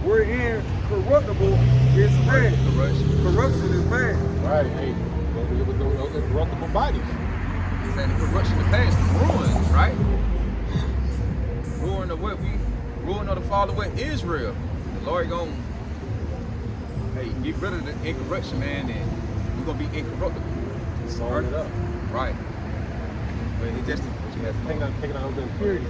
wherein corruptible is bad. Corruption is bad. right, hey, with those incorruptible bodies. Saying the corruption is past, ruin, right? Ruin of what we, ruin of the fall of what Israel. The Lord gonna, hey, get rid of the incorruption, man, and we're gonna be incorruptible. Sort it up. Right. But it just what you have to Taking out the impurities.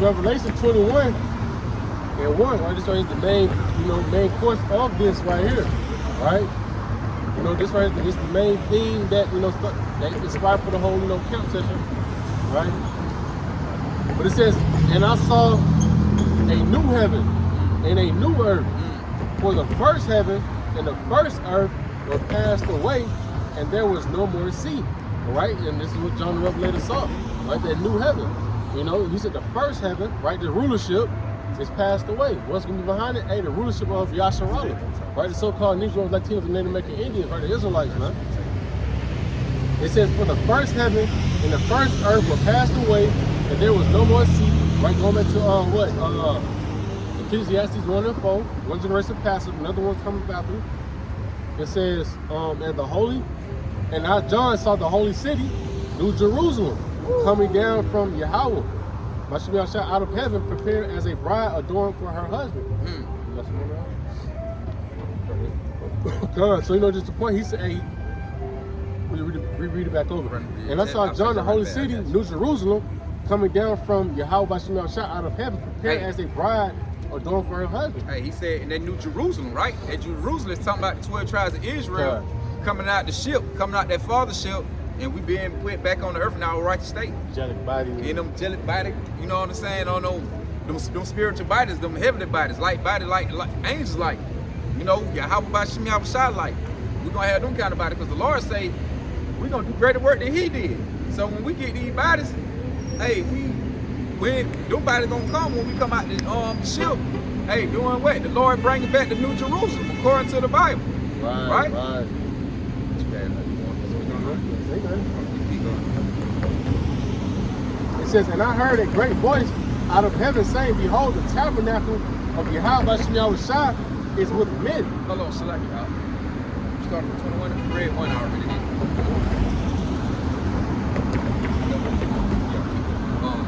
Revelation 21 and 1, right? This right is the main course of this right here, right? You know, this right is the main theme that, that inspired for the whole, camp session, right? But it says, and I saw a new heaven and a new earth, for the first heaven and the first earth were passed away, and there was no more sea, right? And this is what John the Revelator saw, right? That new heaven. You know, he said the first heaven, right, the rulership is passed away. What's going to be behind it? Hey, the rulership of Yasharala, right? The so-called Negroes, Latinos, and Native American Indians, right? The Israelites, man. It says, for the first heaven and the first earth were passed away, and there was no more sea, right? Going back to, Ecclesiastes 1 and 4, one generation passeth, another one coming after. It says, and I, John, saw the holy city, New Jerusalem, coming down from Yahweh, out of heaven, prepared as a bride adorned for her husband. So just the point. He said, "Hey, read it back over." And I saw John, the holy city, New Jerusalem, coming down from Yahweh out of heaven, prepared as a bride adorned for her husband. Hey, he said, in that New Jerusalem, right? That Jerusalem is talking about the 12 tribes of Israel coming out the ship, coming out that father ship. And we being put back on the earth in our righteous state. Angelic body. In them angelic body, you know what I'm saying? On them spiritual bodies, them heavenly bodies, light body, like angels like. You know, Yahweh Bashim Yahushua like. We're going to have them kind of bodies because the Lord say, we're going to do greater work than he did. So when we get these bodies, hey, them bodies going to come when we come out the ship. Hey, doing what? The Lord bringing back the New Jerusalem according to the Bible. Right? It says, and I heard a great voice out of heaven saying, behold, the tabernacle of Yahweh Yahushua is with men. Hold on, select it out. Starting from 21, read 1 already.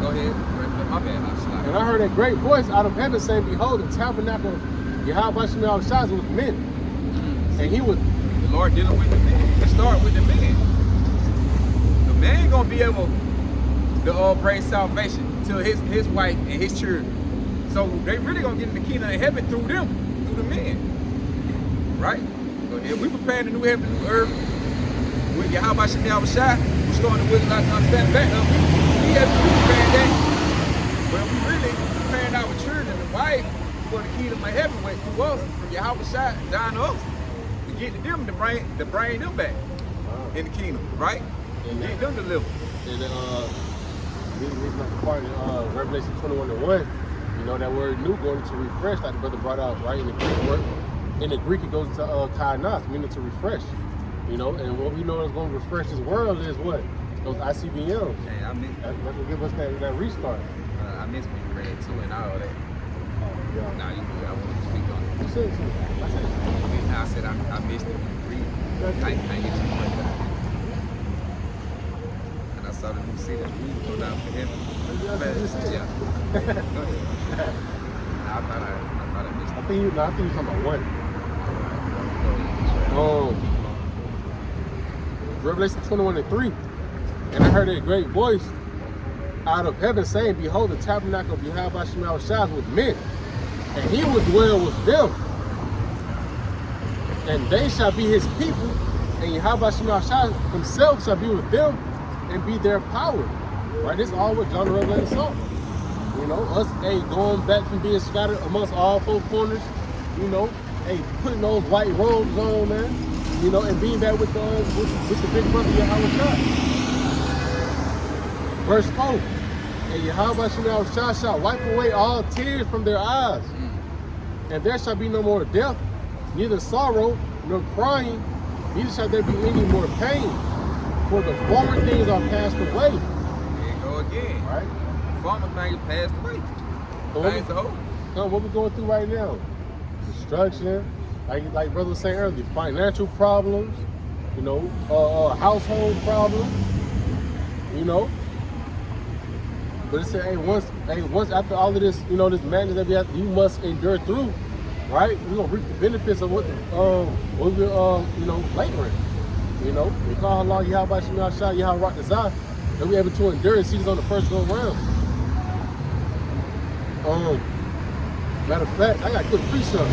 Go ahead. My bad. And I heard a great voice out of heaven saying, behold, the tabernacle of Yahweh Yahushua is with men. And he was... The Lord dealing with the men. Let's start with the men. The man gonna be able to bring salvation to his wife and his children. So they really gonna get in the kingdom of heaven through them, through the men. Right? So if we preparing the new heaven and new earth with Yahweh Yahushua, we're starting the wisdom not to understand back up. We have to prepare that. But we really preparing our children and wife for the kingdom of heaven through us, from Yahweh down to us. get to them to bring them back in the kingdom, right? And Get them delivered. And this part in Revelation 21:1, you know, that word new going to refresh, like the brother brought out, right? In the Greek word, in the Greek it goes to kainos, meaning to refresh. You know, and what we know is going to refresh this world is what? Those ICBMs. Hey, I miss, That's going to give us that restart. I miss when you read too and all that. Yeah. Nah, you good. I want to speak on it. You said something. I said something. I said I missed it when you read. I can't get you much out. And I saw the new city that we go down to heaven. Yeah. Go ahead. Nah, I thought I missed it. I think you're talking about one. Go ahead. Revelation 21:3. And I heard a great voice out of heaven saying, behold, the tabernacle of Yahweh Shem Shai with men, and he will dwell with them. And they shall be his people, and Yahweh Shem Shai himself shall be with them and be their power. Right? This is all what John the Revelator saw. You know, us going back from being scattered amongst all four corners, you know, putting those white robes on, man. You know, and being back with the big brother Yahweh Shai. Verse 4, and Yahweh Shai shall wipe away all tears from their eyes, and there shall be no more death, neither sorrow nor crying, neither shall there be any more pain, for the former things are passed away. There you go again. Right? Former things passed away. Things are over. What we're going through right now, destruction, like brother was saying earlier, financial problems, you know, household problems, you know. But it said, once after all of this, you know, this madness that we have, you must endure through, right? We're gonna reap the benefits of what we're you know, laboring. You know, we call Allah Yahweh Shem Shai, Yahweh Rock the Zah, and we're able to endure and see this on the first go round. Matter of fact, I got a good precept.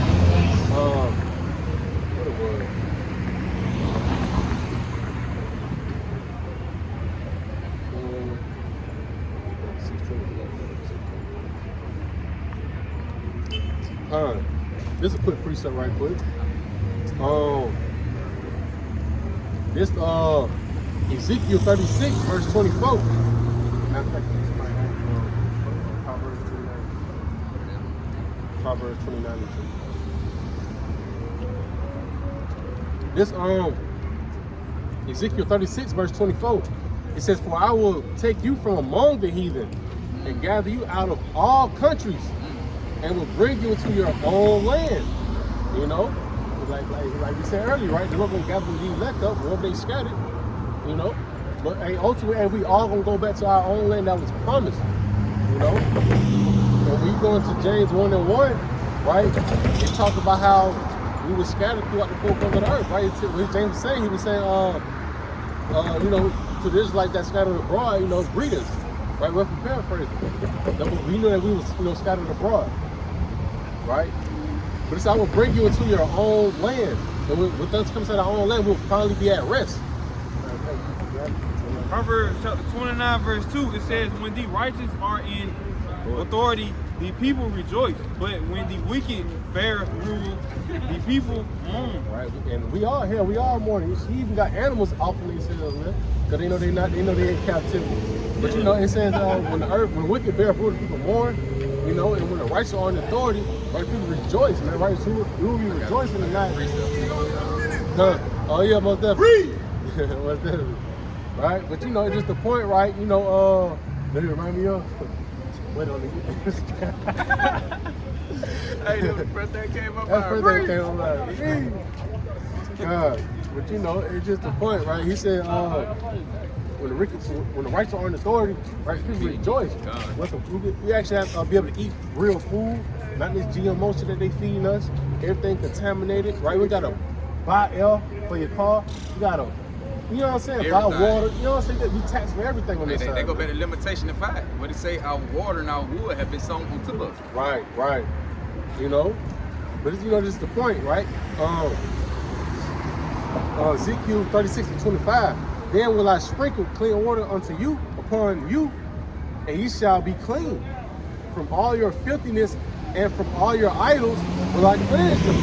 What it was? This is a quick precept right quick. This Ezekiel 36 verse 24. Proverbs 29 and 2. This Ezekiel 36 verse 24. It says, for I will take you from among the heathen and gather you out of all countries, and will bring you into your own land. You know, like we said earlier, right? They're not going to gather the elect up wherever they scattered. You know, but ultimately, we all going to go back to our own land that was promised. You know, and when you go into James 1:1, right? It talks about how we were scattered throughout the four corners of the earth, right? What James was saying, he was saying, you know, to the Israelites that scattered abroad, you know, greetings. Right, we're paraphrasing. We know that we was, you know, scattered abroad, right? But it's I will bring you into your own land, and with us coming to our own land, we'll finally be at rest. Proverbs chapter 29, verse 2, it says, when the righteous are in authority, the people rejoice. But when the wicked beareth rule, the people mourn. Right, and we are here, we are mourning. She even got animals offering themselves, man, because they know they're in captivity. But you know, it says when wicked bear rule, the people mourn. You know, and when the righteous are in authority, right, people rejoice, man. Right, so we will be rejoicing tonight. Oh yeah, most definitely. Most definitely. Right, but you know, it's just the point, right? You know, let me remind me of. Wait on it. Hey, the first thing came up. That's the first thing came up. But you know, it's just the point, right? He said, when the righteous are in authority, right, people rejoice. We actually have to be able to eat real food, not this GMO shit that they feeding us. Everything contaminated, right? We gotta buy air for your car. You gotta, you know what I'm saying? Everything. Buy water. You know what I'm saying? We tax for everything on this side. They go back to limitation of 5. What it say? Our water and our wood have been sown unto us. Right. You know, but it's, you know, this is the point, right? Ezekiel 36 and 25. Then will I sprinkle clean water unto you upon you, and ye shall be clean. From all your filthiness and from all your idols will I cleanse you.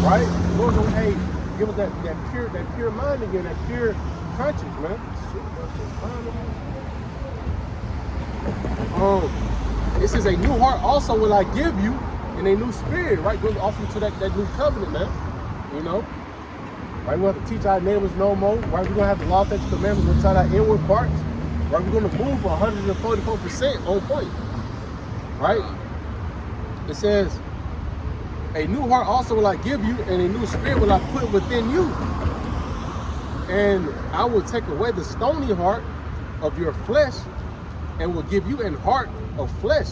Right? Lord, hey, give us that pure mind again, that pure conscience, man. This is a new heart also will I give you, and a new spirit, right? Goes off into that new covenant, man. You know? Right? We have to teach our neighbors no more. Right? We're gonna have the law, statutes, commandments inside our inward parts. Right? We're gonna move 144% on point. Right? It says, a new heart also will I give you, and a new spirit will I put within you. And I will take away the stony heart of your flesh, and will give you an heart of flesh.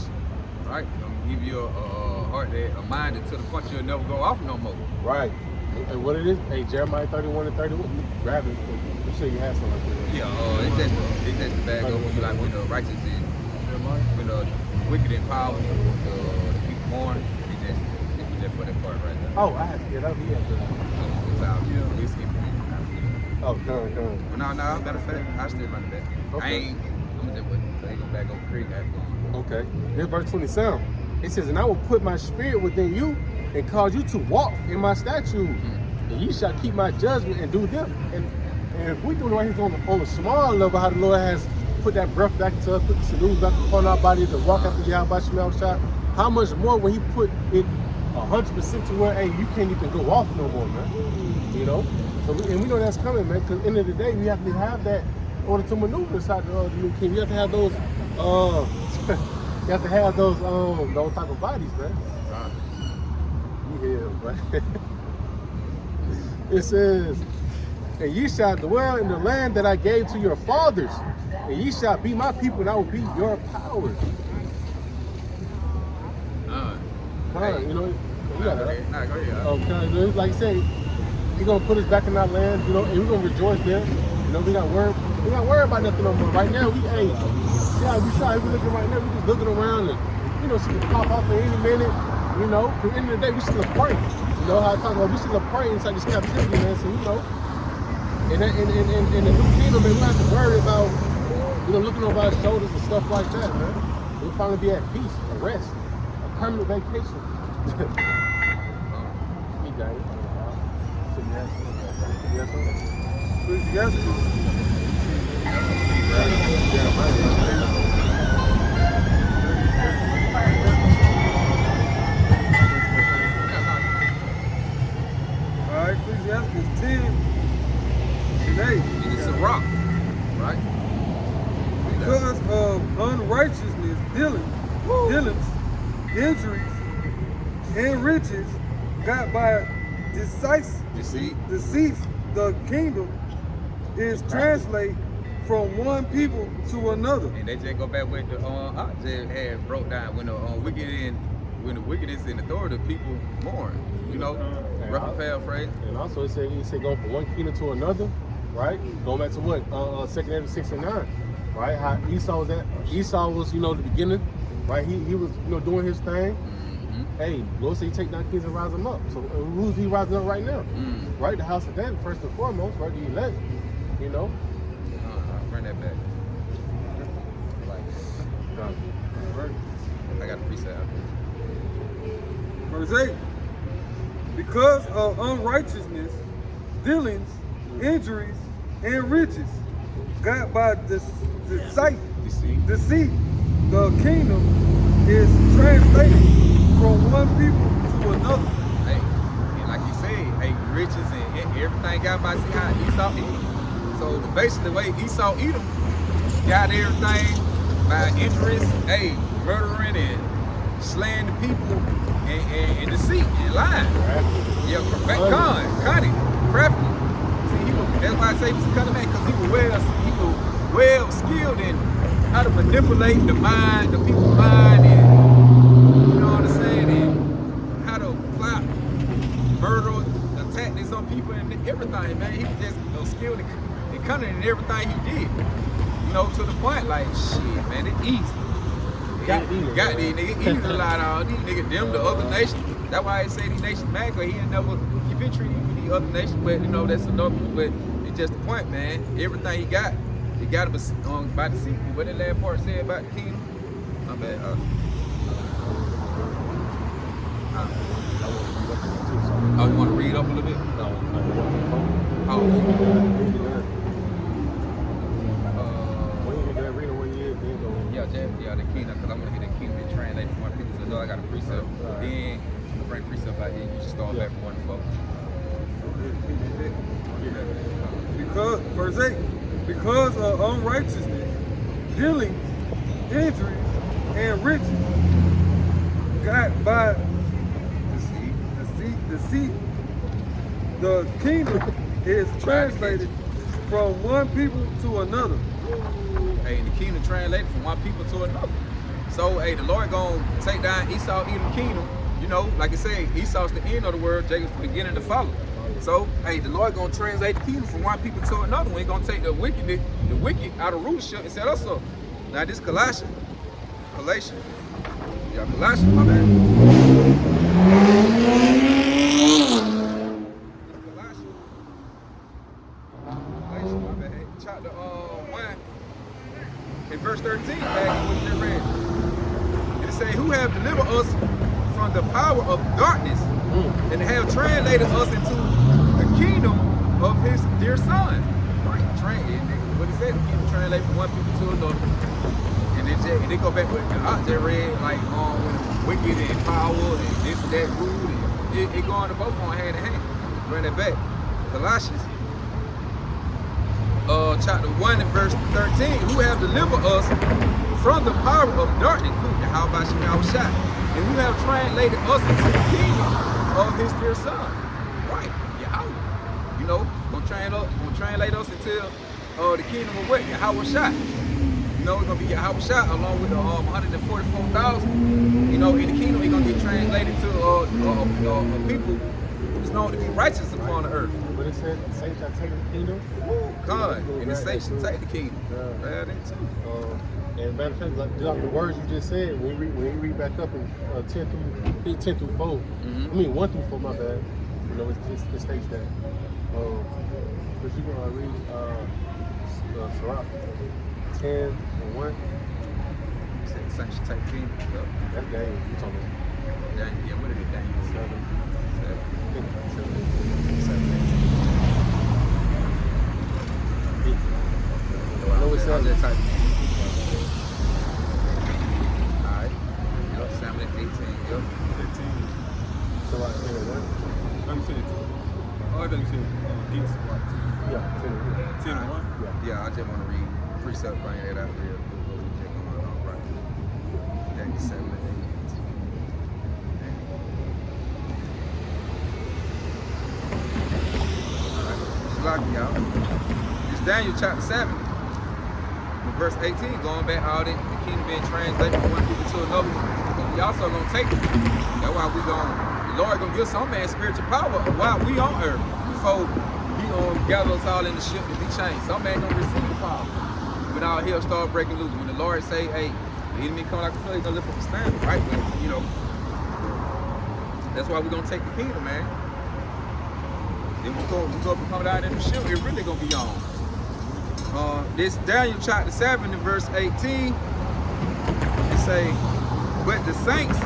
Right? Gonna give you a heart, a mind that to the point you'll never go off no more. Right. And what it is? Hey, Jeremiah 31 and 31. Grab it. I'm sure you have something like that. Yeah, it's just the bag over you like when the righteous is, when the wicked and powerful, the people born. It's just for that part right there. Oh, I have to get up here. It's out. Yeah. We skip it. Oh, come. But no, matter of fact, I still run it back. Okay. I'm just waiting. Go back over the creek. Okay. This verse 27. It says, and I will put my spirit within you and cause you to walk in my statutes. And ye shall keep my judgment and do them. And if we do it right here on a small level, how the Lord has put that breath back to us, put the sinews back upon our body to walk after Yahweh Shemel Shah, how much more when he put it 100% to where, hey, you can't even go off no more, man. You know? So we know that's coming, man, because at the end of the day, we have to have that in order to maneuver inside the new king. You have to have those, those type of bodies, man. Yeah, right? It says, and ye shall dwell in the land that I gave to your fathers, and ye shall be my people, and I will be your power. You know, go ahead. Okay, like I say, he's gonna put us back in our land, you know, and we're gonna rejoice there. You know, we not worry about nothing no more. Right now, we looking right now, we just looking around and, you know, she can pop off at any minute. You know, at the end of the day, we still pray. You know how I talk about we still pray inside this captivity, man. So, you know, in the new kingdom, man, we don't have to worry about, you know, looking over our shoulders and stuff like that, man. We'll finally be at peace, a rest, a permanent vacation. He got it. So you have something? Ecclesiastes 10 and 8. It's a rock, right? Because of unrighteousness, dealings, injuries, and riches got by deceit, the kingdom is translated from one people to another. And they just go back with the I just had broke down when the wickedness in authority, people mourn. You know, rough paraphrase. And also it said going from one kingdom to another, right? Going back to what? 2 Ezra 6 and 9, right? How Esau was at. Esau was, you know, the beginning, right? He was, you know, doing his thing. Mm-hmm. Hey, Lord said he take down kings and rise them up. So who's he rising up right now? Right? The house of David, first and foremost, right? The elect, you know. I'll bring that back. I got a precept. Verse 8. Because of unrighteousness, dealings, injuries, and riches, got by deceit, the kingdom is translated from one people to another. Hey, and like you said, hey, riches and everything got by see how Esau eat. So basically, the way Esau eat them, got everything by injuries, hey, murdering and slaying the people and deceit and lying. Yeah, cunning, crafty. See, that's why I say he's a cunning man, because he was well skilled in how to manipulate the mind, the people's mind, and you know what I'm saying, and how to plot murder, the tactics on people and everything, man. He was just skilled and cunning in everything he did. You know, to the point like, shit, man, it's easy. Got these niggas easy to lie to all these niggas, them the other nations. That's why I say these nations mad, because he ain't never been treated with these other nations, but you know, that's another, but it's just the point, man. Everything he got him by the sequel. What that last part said about the kingdom? My bad. Oh, you want to read up a little bit? Oh. Yeah, the kingdom, because I'm going to get the kingdom and translate from one people to another. I got a precept. Then I bring precept out here. You just start back from one folk. Because, verse 8, because of unrighteousness, dealing, injuries, and riches, got by deceit, the kingdom is translated from one people to another. Hey, the kingdom translated from one people to another. So, hey, the Lord gonna take down Esau, Edom kingdom. You know, like I said, Esau's the end of the world, Jacob's the beginning to follow. So, hey, the Lord gonna translate the kingdom from one people to another. He gonna take the wicked out of rulership and set us up. Now this Galatians. Yeah, Galatians, my bad. Galatians, my bad. Chapter 1 in verse 13, back what you just read. It say, who have delivered us from the power of darkness and have translated us into the kingdom of his dear son. Right, what it said, the kingdom translated from one people to another. And they go back with I just read like when wicked and power and this and that rude and it go on to both on hand in hand. Bring that back. Colossians chapter 1 and verse 13, who have delivered us from the power of darkness, how about Shah, and who have translated us into the kingdom of his dear son. Right, Yahweh. You know, gonna translate us into the kingdom of what? Yahweh Shah. You know, it's gonna be Yahweh Shah along with the 144,000. You know, in the kingdom, it's gonna get translated to people who's known to be righteous upon the earth. But it said the saints shall take the kingdom. God, and the saints shall take the kingdom. Yeah. That too. And matter of fact, like the words you just said, when you read back up in 10 through 4, I mean 1 through 4, my bad. You know, it states that. But you gonna read Sirach 10 and 1. The saints shall take the kingdom. That's Daniel. You talking about? Yeah, what is it, Daniel? 7. I know it's 7. Alright. Yep, 7 and 18. Yep. 15. So like 10 and 1? Let me say it. Oh, I thought you said against what? Yeah, 10 and 1. 10 and 1? Yeah, I just want to read precept, bring that out there. Right. Daniel 7 and 18. Y'all. It's Daniel chapter 7, verse 18, going back all that the kingdom being translated from one people to another. But we also gonna take it. That's why the Lord gonna give some man spiritual power while we on earth before he gonna gather us all in the ship and be changed. Some man gonna receive the power when all hell start breaking loose. When the Lord say, hey, the enemy come like a flood, he's gonna lift up a standard, right? But, you know, that's why we gonna take the kingdom, man. Then we go come down in the ship, it really gonna be on. This Daniel chapter 7 and verse 18, it say, but the saints.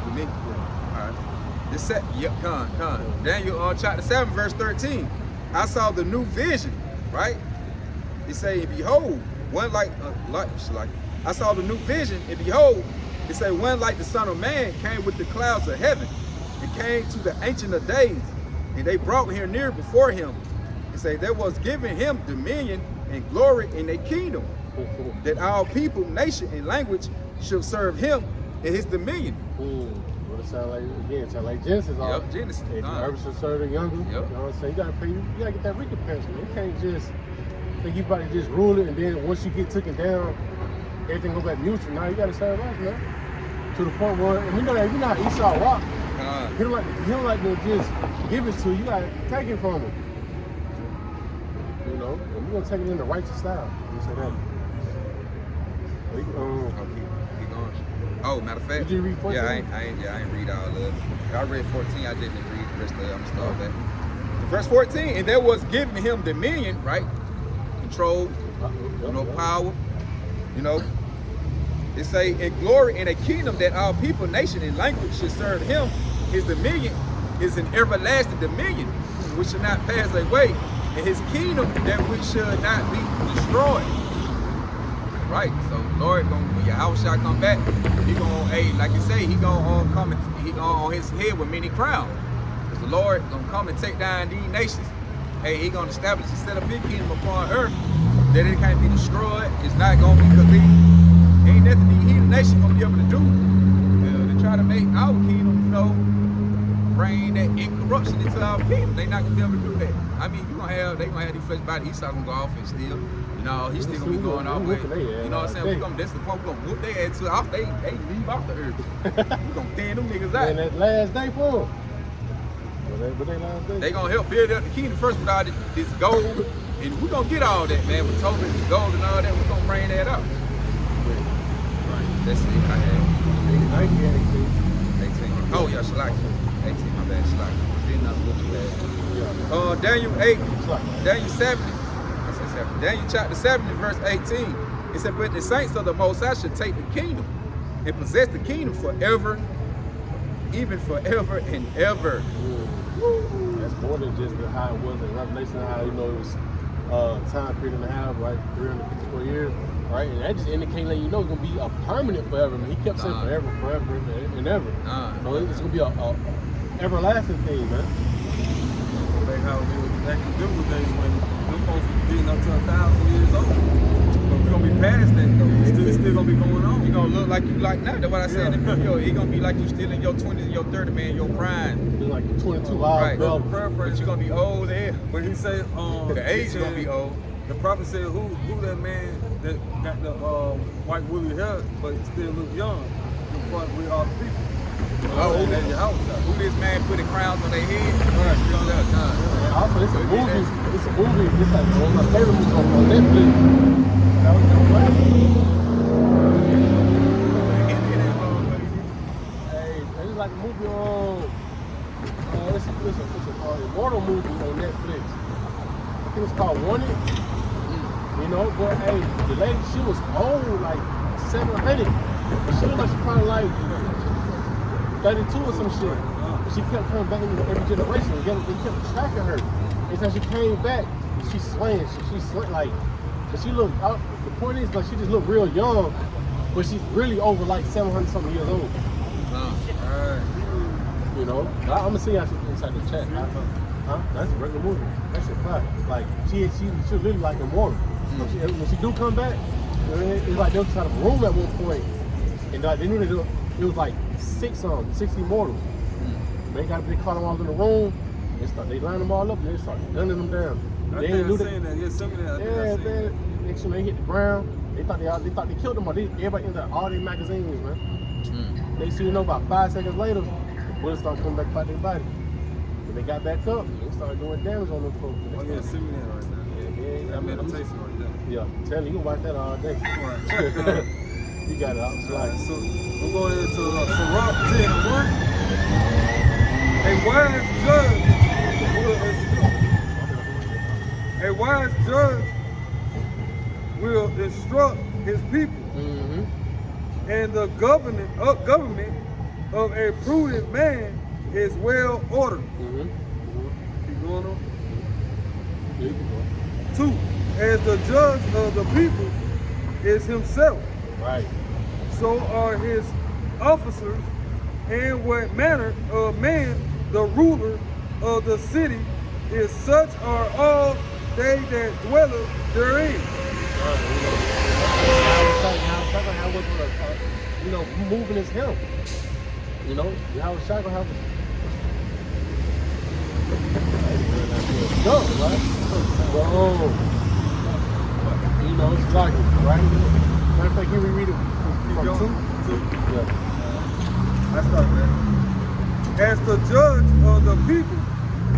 For me? Alright. Daniel chapter 7 verse 13. I saw the new vision, right? It say, behold, one like I saw the new vision, and behold, it say one like the Son of Man came with the clouds of heaven. And came to the Ancient of Days, and they brought him near before him, and say there was given him dominion and glory in a kingdom, that all people, nation, and language should serve him in his dominion. What it sound like again? It sound like Genesis. Yep, Genesis. If you ever should serve the younger, Yep. you know what I'm saying? You gotta get that recompense. Man. You can't just think you about to just rule it, and then once you get taken down, everything go back neutral. Now you gotta serve us, man. To the point where, and we know that you know how Esau rock. He don't like to just give it to you. You gotta take it from him. You know, and we're gonna take it in the righteous style. You say that. Keep going. Oh, matter of fact. Did you read 14? Yeah, I ain't read all of it. I read 14. I didn't read the rest of it. I'm gonna start back. Verse 14, and there was given him dominion, right? Control, you know, power. You know, It say, in glory in a kingdom that all people, nation, and language should serve him. His dominion is an everlasting dominion, which should not pass away, and his kingdom that which should not be destroyed. Right, so Lord, when Yahweh shall come back, he gonna, hey, like you say, he gonna come and he gonna on his head with many crowns. Cause the Lord gonna come and take down these nations. Hey, he gonna establish and set up his kingdom upon earth that it can't be destroyed. It's not gonna be, because ain't nothing these heathen nations gonna be able to do. They try to make our kingdom, you know, bring that incorruption into our kingdom. They not gonna be able to do that. I mean, they gonna have these flesh bodies. Esau gonna go off and still. You know, he's still gonna be going off way. You know what I'm saying? That's the point. We're gonna whoop their ass to off. They leave off the earth. We're gonna thin them niggas out. And that last day for them. But they last day. They gonna help build up the kingdom first with all this gold. And we're gonna get all that, man. With Tobin and gold and all that, we're gonna bring that up. Right. That's it. I had 18. Oh yeah, Shalak. 18, my bad, Shalak. Still not what you had. Daniel 8, Daniel 70. Daniel chapter 70, verse 18. It said, but the saints of the Most High should take the kingdom and possess the kingdom forever, even forever and ever. That's more than just how it was in Revelation, how it was time period and a half, right? 354 years, right? And that just indicates that it's gonna be a permanent forever. I mean, he kept saying forever and ever. So it's gonna be a everlasting thing, man. Like how it was back in them days when them folks was getting up to 1,000 years old. But we're gonna be past that though. It's still gonna be going on. You gonna look like you like now. That's what I said in the video. He gonna be like you still in your 20s and your 30s, man, your prime. Like 22 right. hours. But you gonna be old there. But he said the age gonna be old. The prophet said who that man that got the white woolly hair but still look young in front with all the people. Who this man putting crowns on their head? Also, it's a movie. It's like one of my favorite movies on Netflix. Hey, it's like a movie on. It's a immortal movie on Netflix. I think it's called Wanted. You know, but hey, the lady, she was old, like 700. She looked like she probably like 32 or some shit. But she kept coming back into every generation. They kept tracking her. Every time she came back, she's swaying. She's like, but she looked out. The point is, like, she just looked real young, but she's really over like 700 something years old. You know, I'm gonna see how she inside the chat. That's a regular movie. That shit fire. Like she really like immortal. When she do come back, it's like they was trying to room at one point, and they knew that it was like 60 immortals. They caught them all in the room. They lined them all up and they started gunning them down. They ain't knew that. Yeah, some of that. Yeah, man. Next time they hit the ground, they thought they killed them. Everybody ended up all their magazines, man. They see about 5 seconds later, the bullets started coming back about their body. When they got back up, they started doing damage on them folks. Oh yeah, send me that right now. Yeah, I made a taste right there. Yeah, I'm telling you, you can watch that all day. You got it. I'm sliding. So we're going into Sirach 10:1. A wise judge will instruct his people, and the government of a prudent man is well ordered. Keep going on. 2, as the judge of the people is himself. Right. So are his officers, and what manner of man the ruler of the city is, such are all they that dwell therein. Moving his help. How was Shaka helping? Go, right? Whoa. It's like, right? Matter of fact, here we read it from 2. Yeah. That's not bad. As the judge of the people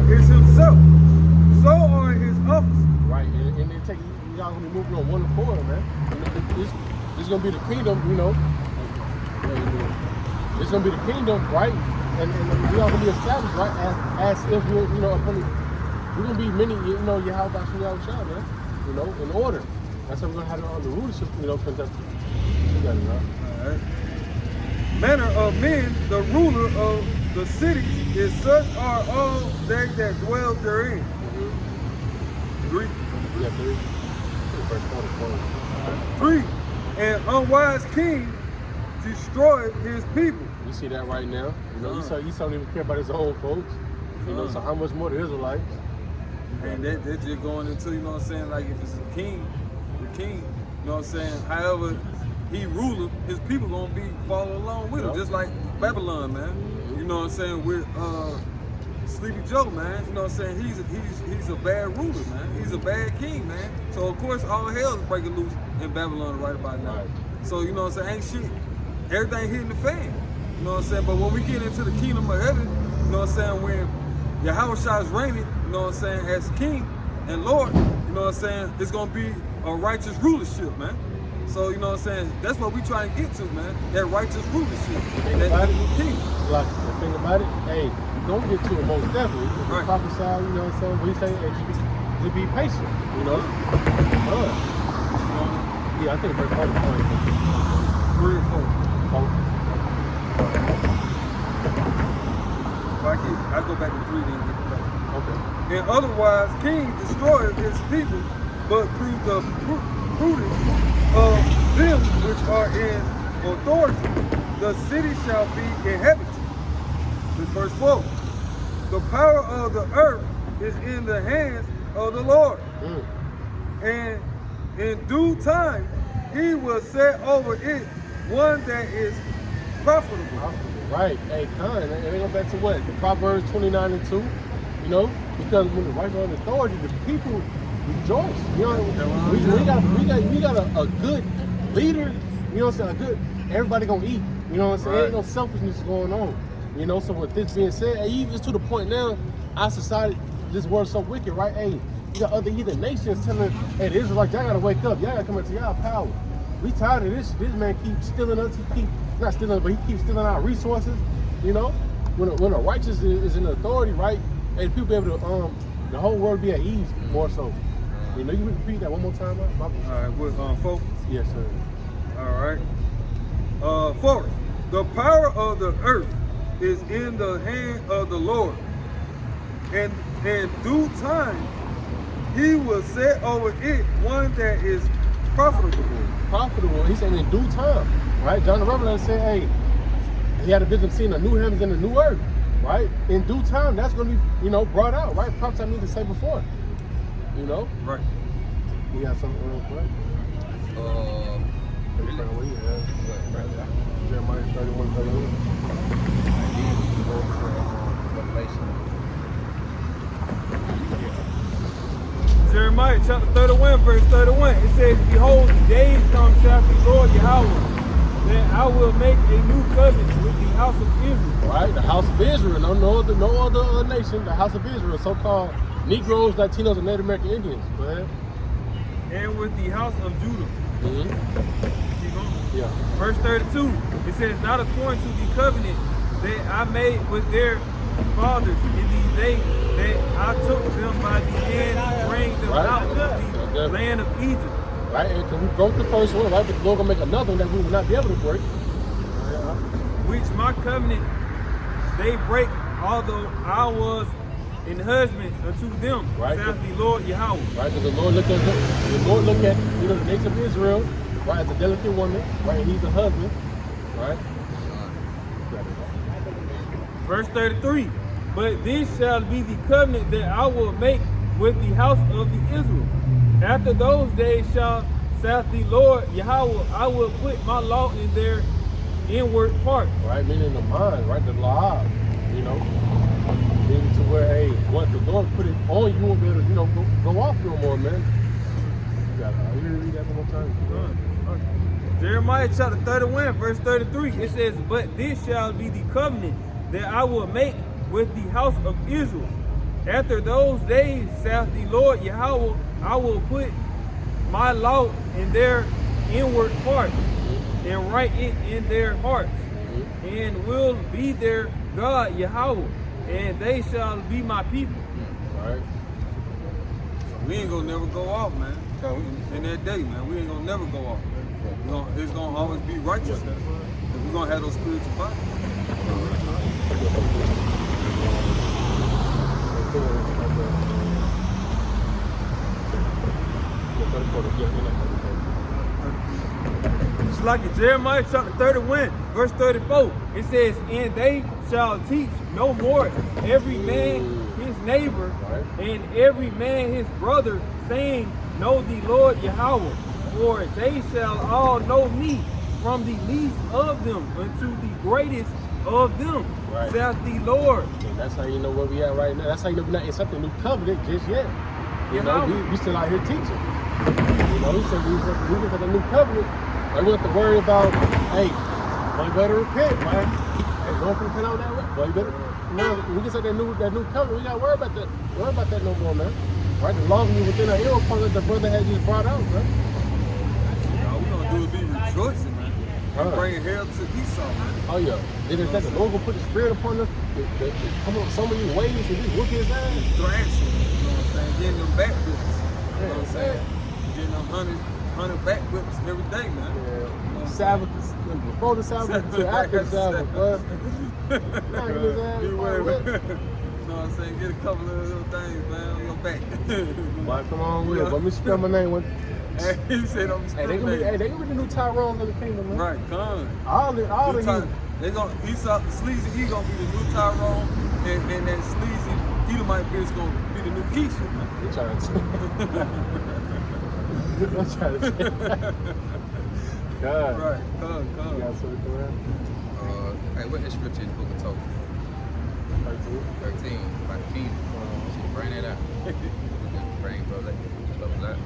is himself, so are his officers. Right, and they take y'all gonna be moving on one accord, man. This is gonna be the kingdom, It's gonna be the kingdom, right? And we all gonna be established, right? As if we're, we're gonna be many, Yahweh, man. In order. That's how we're gonna have it on the rulership, because You got it, right? All right. Manner of men, the ruler of the cities, is such are all they that dwell therein. Agree? We got 3. Verse 44. 3. An unwise king destroyed his people. You see that right now. You know, Esau don't even care about his own folks. You know, so how much more the Israelites? And they're just going into, you know what I'm saying, like if it's a king, the king, you know what I'm saying, however he ruler, his people gonna be following along with him, just like Babylon, man. You know what I'm saying, with Sleepy Joe, man. You know what I'm saying, he's a bad ruler, man. He's a bad king, man. So of course all hell is breaking loose in Babylon right about now. Right. So you know what I'm saying, ain't shit. Everything hitting the fan. You know what I'm saying? But when we get into the kingdom of heaven, you know what I'm saying, when Yahushua is reigning, you know what I'm saying, as king and Lord, you know what I'm saying, it's gonna be a righteous rulership, man. So, you know what I'm saying, that's what we trying to get to, man. That righteous rulership. That king. Like the thing about it, hey, you don't get to it most definitely. You Right. prophesy, you know what I'm saying? We say, hey, you be patient, you know? Yeah, I think verse 4 is 3 and 4. I go back to 3 then get it back. Okay. And otherwise, king destroyed his people, but through the prudence of them which are in authority, the city shall be inhabited. This verse 4. The power of the earth is in the hands of the Lord. And in due time, he will set over it one that is profitable. Right. Hey, Khan, and they go back to what? Proverbs 29 and 2, you know? Because when the right on authority, the people rejoice. You know, we got a good leader, you know what I'm saying? A good, everybody gonna eat. You know what I'm saying? Right. Ain't no selfishness going on. You know, so with this being said, hey, even to the point now, our society, this world's so wicked, right? Hey, you got other heathen nations telling, hey, the Israelites, y'all gotta wake up, y'all gotta come into y'all power. We tired of this. This man keeps stealing us. He keep not stealing, but he keeps stealing our resources. You know, when a righteous is in authority, right? And people be able to the whole world be at ease more so. You know, you can repeat that one more time, right? All right, with focus. Yes, sir. All right. 4. The power of the earth is in the hand of the Lord, and in due time he will set over it one that is profitable. Profitable. He said in due time, right? John the Revelator said, hey, he had a vision of seeing a new heavens and a new earth, right? In due time, that's going to be, you know, brought out, right? Perhaps I need to say before, you know? Right. You got something real quick? Jeremiah 31, 31. Jeremiah chapter 31, verse 31. It says, behold, the days come, saith the Lord Yahweh, that I will make a new covenant with the house of Israel. Right, the house of Israel, no other nation, the house of Israel, so-called Negroes, Latinos, and Native American Indians. Go ahead. And with the house of Judah. Keep going. Yeah. Verse 32, it says, not according to the covenant that I made with their fathers in these days, that I took them by the hand to bring them out of the land of Egypt. Right, and because we broke the first one, right, but the Lord gonna make another one that we will not be able to break. Which my covenant they break, although I was an husband unto them, right, saith the Lord Yahweh. Right, because the Lord look at you know, the nation of Israel, right, as a delicate woman, right, and he's the husband, right. Verse 33, but this shall be the covenant that I will make with the house of the Israel. After those days saith the Lord Yahweh, I will put my law in their inward part. Right, meaning the mind, right, the law, you know, meaning to where, hey, once the Lord put it on, you won't be able to, you know, go off no more, man. You got to read that one more time. Jeremiah chapter 31, verse 33, it says, but this shall be the covenant that I will make with the house of Israel. After those days, saith the Lord Yahweh, I will put my law in their inward parts, and write it in their hearts, and will be their God Yahweh, and they shall be my people. Right. We ain't gonna never go off, man. In that day, man, we ain't gonna never go off. It's gonna always be righteousness. And we're gonna have those spiritual bodies. It's like in Jeremiah chapter 31, verse 34. It says, and they shall teach no more every man his neighbor and every man his brother, saying, know the Lord Yahweh, for they shall all know me, from the least of them unto the greatest of them, saith the Lord. And that's how you know where we at right now. That's how you know we're not in something new covenant just yet. You know, we still out here teaching. You know, we said we just at a new covenant. And we have to worry about, hey, boy, you better repent, man. Hey, don't repent on that way. Boy, you better, you know, we just at that new covenant. We got to worry about that. Worry about that no more, man. Right? The law is within our ear upon that the brother had just brought out, man. All we gonna do is be rejoicing, man. We're bringing hell to Esau, man. Oh, yeah. Then if that the Lord will put the spirit upon us, come up so many ways and just whoop his ass. Thrashing, you know what I'm saying? Getting them back whips, you know what I'm saying? Getting them 100 back whips every day, man. Yeah. Sabbath, before the Sabbath to after the Sabbath, bro. You know what I'm saying? Get a couple of little things, man, on your back. Boy, come on with it. Let me spell my name with. Hey, you said I'm Hey, they gonna be the new Tyrone's in the kingdom, man. Right, come. All the they gonna Esau, sleazy, he gonna be the new Tyrone, and that sleazy Edomite bitch gonna be the new Keisha. They trying to God. Right, come. You got something around? Hey, what that scripture in the book of Tobit? 13, about the kingdom. Should bring that out. Bring, bro, let close that.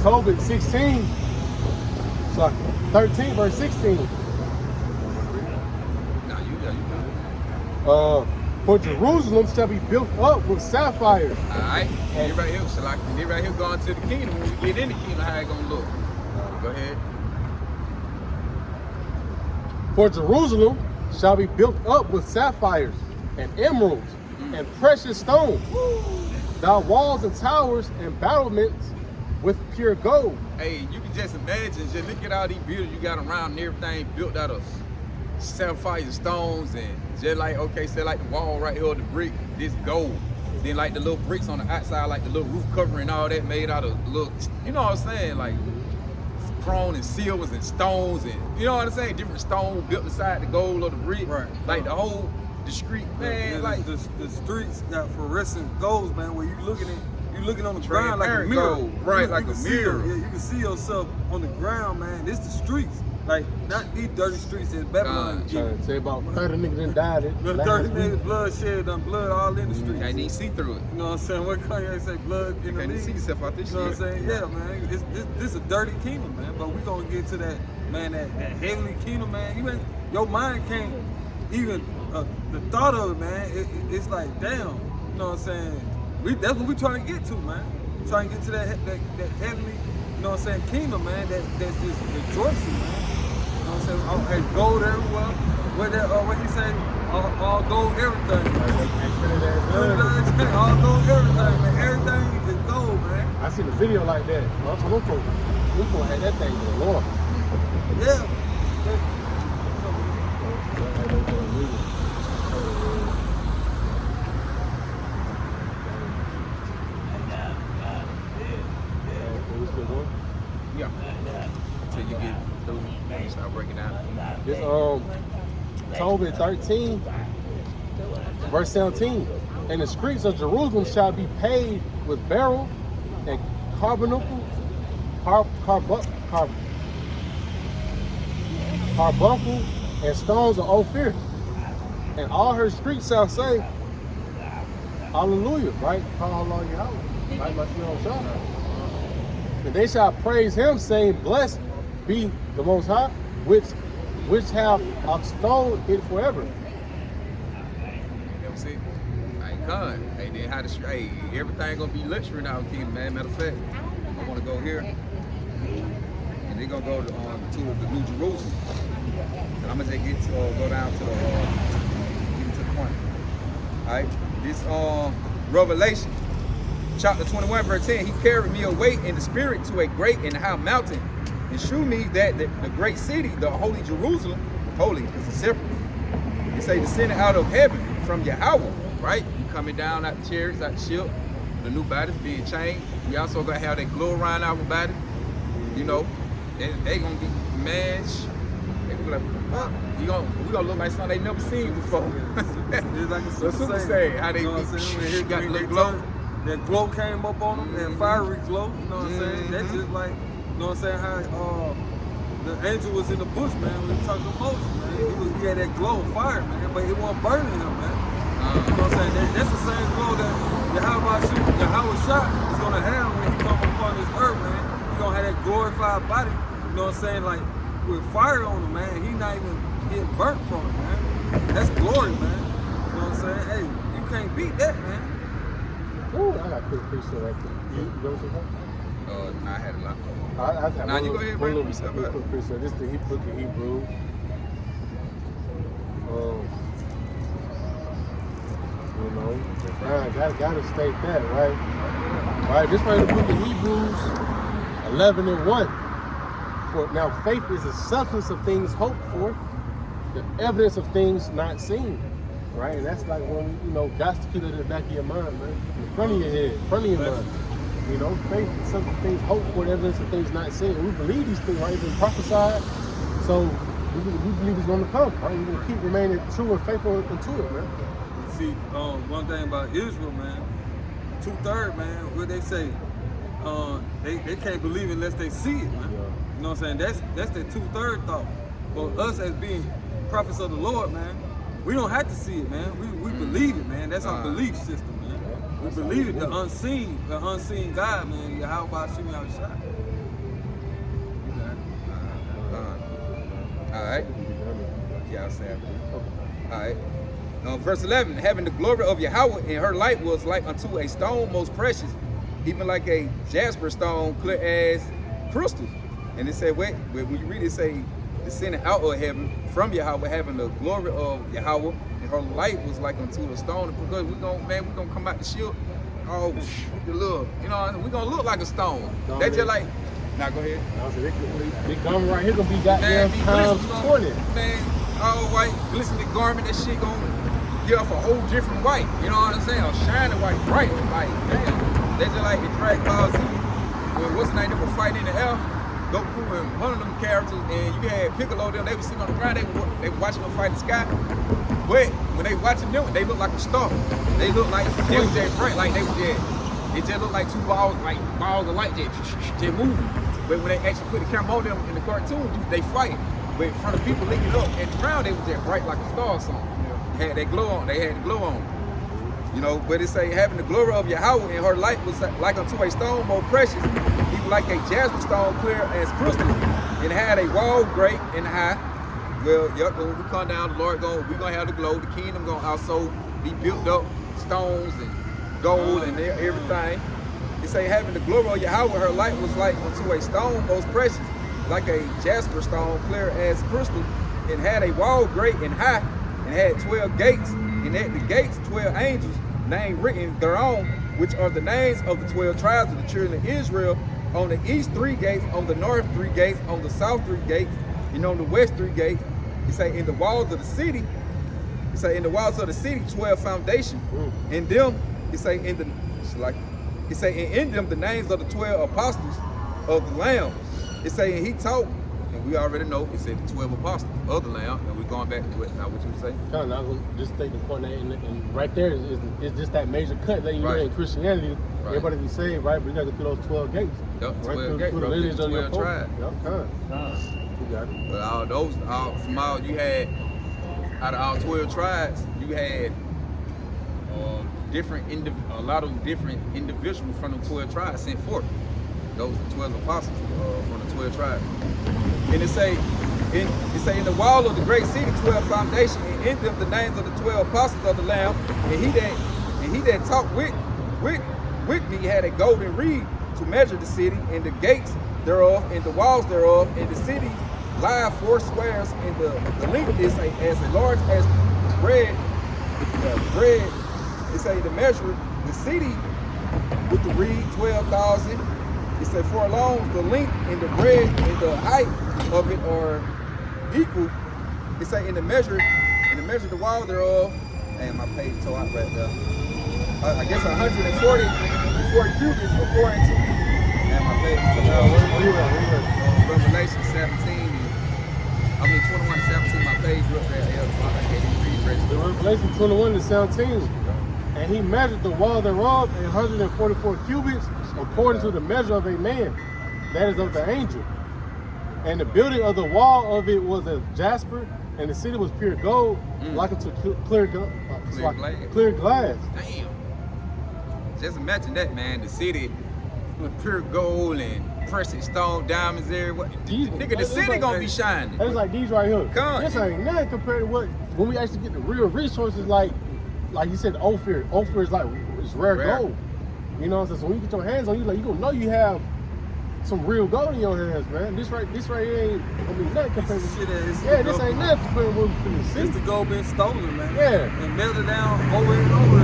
Tobit 16, sorry, 13 verse 16. Nah, you got. For Jerusalem shall be built up with sapphires. Alright, get right here, Shalak. Get right here going to the kingdom. When we get in the kingdom, how it gonna look? Go ahead. For Jerusalem shall be built up with sapphires and emeralds and precious stones. Thy walls and towers and battlements with pure gold. Hey, you can just imagine, just look at all these buildings you got around and everything built out of sapphire and stones, and just like, okay, say like the wall right here, the brick, this gold. Then like the little bricks on the outside, like the little roof covering and all that made out of little, you know what I'm saying? Like chrome and silvers and stones and, you know what I'm saying? Different stones built inside the gold or the brick. Right. Like the whole, the street, man, like. The streets got fluorescent golds, man, where you looking on the ground like a mirror. Gold, right, like a mirror. Yeah, you can see yourself on the ground, man. This the streets. Like, not these dirty streets that Babylon. Trying to say about 30 niggas done died. 30 niggas, bloodshed, blood all in the streets. Can't even see through it. You know what I'm saying? What Kanye say, blood in the Can't league? see yourself out this You know shit. what I'm saying? Yeah, man. This a dirty kingdom, man. But we gonna get to that, man, that heavenly kingdom, man. Your mind can't even, the thought of it, man, it's like, damn. You know what I'm saying? That's what we trying to get to, man. Trying to get to that heavenly, you know what I'm saying, kingdom, man, that's just rejoicing, man. You know what I'm saying? Oh, hey, gold everywhere. What he say? All gold everything. All gold everything, man. Everything is gold, man. I seen a video like that. Well, I'm folks had that thing to the Lord. Yeah. Yeah. Until you get through, you start breaking down. This Tobit 13, verse 17. And the streets of Jerusalem shall be paved with beryl and carbuncle, carbuncle and stones of Ophir. And all her streets shall say, hallelujah, right? Hallelujah, Yahweh, right? Like Shah. And they shall praise him, saying, blessed be the Most High, which have extolled it forever. That was it. I ain't gone. Hey, then how to hey, everything gonna be luxury now, King, man. Matter of fact, I wanna go here. And they're gonna go to the New Jerusalem. And I'm gonna just get to go down to the point. Alright? This Revelation, chapter 21, verse 10, he carried me away in the spirit to a great and high mountain, and shewed me that the great city, the holy Jerusalem, holy is a separate. It say descending out of heaven from Yahweh, right? You coming down out the chariots, out the ship, the new bodies being changed. We also gonna have that glow around our body, you know. And they gonna be man, they gonna be like, huh? We gonna look like something they never seen before. It's like a So Super Saiyan, how they you know what I'm saying? When he got the when they glow. that glow came up on them, that fiery glow, you know what I'm saying? That's just like, you know what I'm saying, how the angel was in the bush, man, when he talked to Moses, man. He had that glow of fire, man, but it wasn't burning him, man. You know what I'm saying? That's the same glow that Yahweh shot is gonna have when he come upon this earth, man. He gonna have that glorified body, you know what I'm saying, like with fire on him, man. He not even getting burnt from it, man. That's glory, man. You know what I'm saying? Hey, you can't beat that, man. Ooh, I got a quick picture right there. You go to that? Nah, I had a lot. I got Nah, you go ahead, bro. What's up, bro? quick picture. This is the book of Hebrews. You know, gotta state that, right? Right, this right in the book of Hebrews 11:1. For now, faith is the substance of things hoped for, the evidence of things not seen. Right, and that's like when got to keep it in the back of your mind, man, in front of your head, in front of your mind. You know, faith is something things hoped for, the evidence of things not seen. We believe these things, right? It's been prophesied, so we believe it's going to come. Right, we're gonna keep remaining true and faithful into it, man. See, one thing about Israel, man, 2/3, man, what they say, they can't believe unless they see it, man. Yeah. You know what I'm saying? That's their 2/3 thought. But us as being prophets of the Lord, man, we don't have to see it, man. We believe it, man. That's our belief system, man. We believe it, the unseen God, man. How about Shimmy outside? All right. Yeah, I'll say after. All right. Verse 11, having the glory of Yahweh, and her light was like unto a stone most precious, even like a jasper stone, clear as crystal. And it said, wait, when you read it, say, descending out of heaven from Yahweh, having the glory of Yahweh, and her light was like unto a stone. Because we're gonna come out the ship, oh, the little, we're gonna look like a stone. That's just like, now go ahead. This garment right here gonna be goddamn times 20. Man, all white, glistening garment, that shit gonna give off a whole different white. You know what I'm saying? A shining white, bright, like, damn. That's just like the Dragon Ball Z. When what's the name, they were fighting in the air. Goku and one of them characters, and you had Piccolo, them, they were sitting on the ground, they were watching them fight the sky. But when they watching them, they look like a star. They look like, they was just bright, like they was just, it just looked like two balls, like balls of light just moving. But when they actually put the camera on them in the cartoon, they fight. But in front of people looking up at the ground, they was just bright like a star or something. They had that glow on, they had the glow on. But it say, having the glory of Yahweh, and her light was like unto a stone more precious, even like a jasper stone, clear as crystal. And it had a wall great and high. Well, yep, when we come down, the Lord we're gonna have the glow. The kingdom gonna also be built up, stones and gold and everything. It say, having the glory of Yahweh, her light was like unto a stone most precious, like a jasper stone, clear as crystal. It had a wall great and high, and had 12 gates, and at the gates 12 angels, named written thereon, which are the names of the 12 tribes of the children of Israel. On the east 3 gates, on the north 3 gates, on the south 3 gates, and on the west 3 gates. It say, in the walls of the city, 12 foundations. In them, it say in them the names of the 12 apostles of the Lamb. It say, and he taught, and we already know, it said the 12 apostles of the Lamb, and we're going back to it. Now, what you would say? Kind of, I was just thinking the point that, and right there is just that major cut that you know in Christianity. Right. Everybody be saved, right? But you got to go through those 12 gates. Yep, 12 right? gates, through bro. the lineage of your 12 tribes. Yep, you got it. But all those, from all you had, out of all 12 tribes, you had a lot of different individuals from the 12 tribes sent forth. Those are the 12 apostles from the 12 tribes. And it say in the wall of the great city, 12 foundations, and in them the names of the 12 apostles of the Lamb. And he that talked with me had a golden reed to measure the city and the gates thereof and the walls thereof, and the city lieth 4 squares, and the length is as large as bread. It say to measure the city with the reed 12,000. It say for along the length and the breadth and the height of it are equal. It say in the measure the wall thereof, and my page tore out right there. I guess 140 cubits according to, and my page tore out. Revelation 17. 21 to 17. My page up there. I can't even read it. Revelation 21 to 17. And he measured the wall thereof 144 cubits, according to the measure of a man, that is of the angel. And the building of the wall of it was of jasper, and the city was pure gold, like unto clear glass. Damn. Just imagine that, man. The city with pure gold and precious stone, diamonds everywhere. Nigga, the city gonna be shining. It's like these right here. Come on. This ain't nothing compared to what when we actually get the real resources, like you said, Ophir. Ophir is like it's rare gold. You know what I'm saying? So when you get your hands on, you gonna know you have some real gold in your hands, man. This right here ain't nothing compared to shit. This ain't nothing compared to what we finna see. It's the gold been stolen, man. Yeah. And melted down over and over.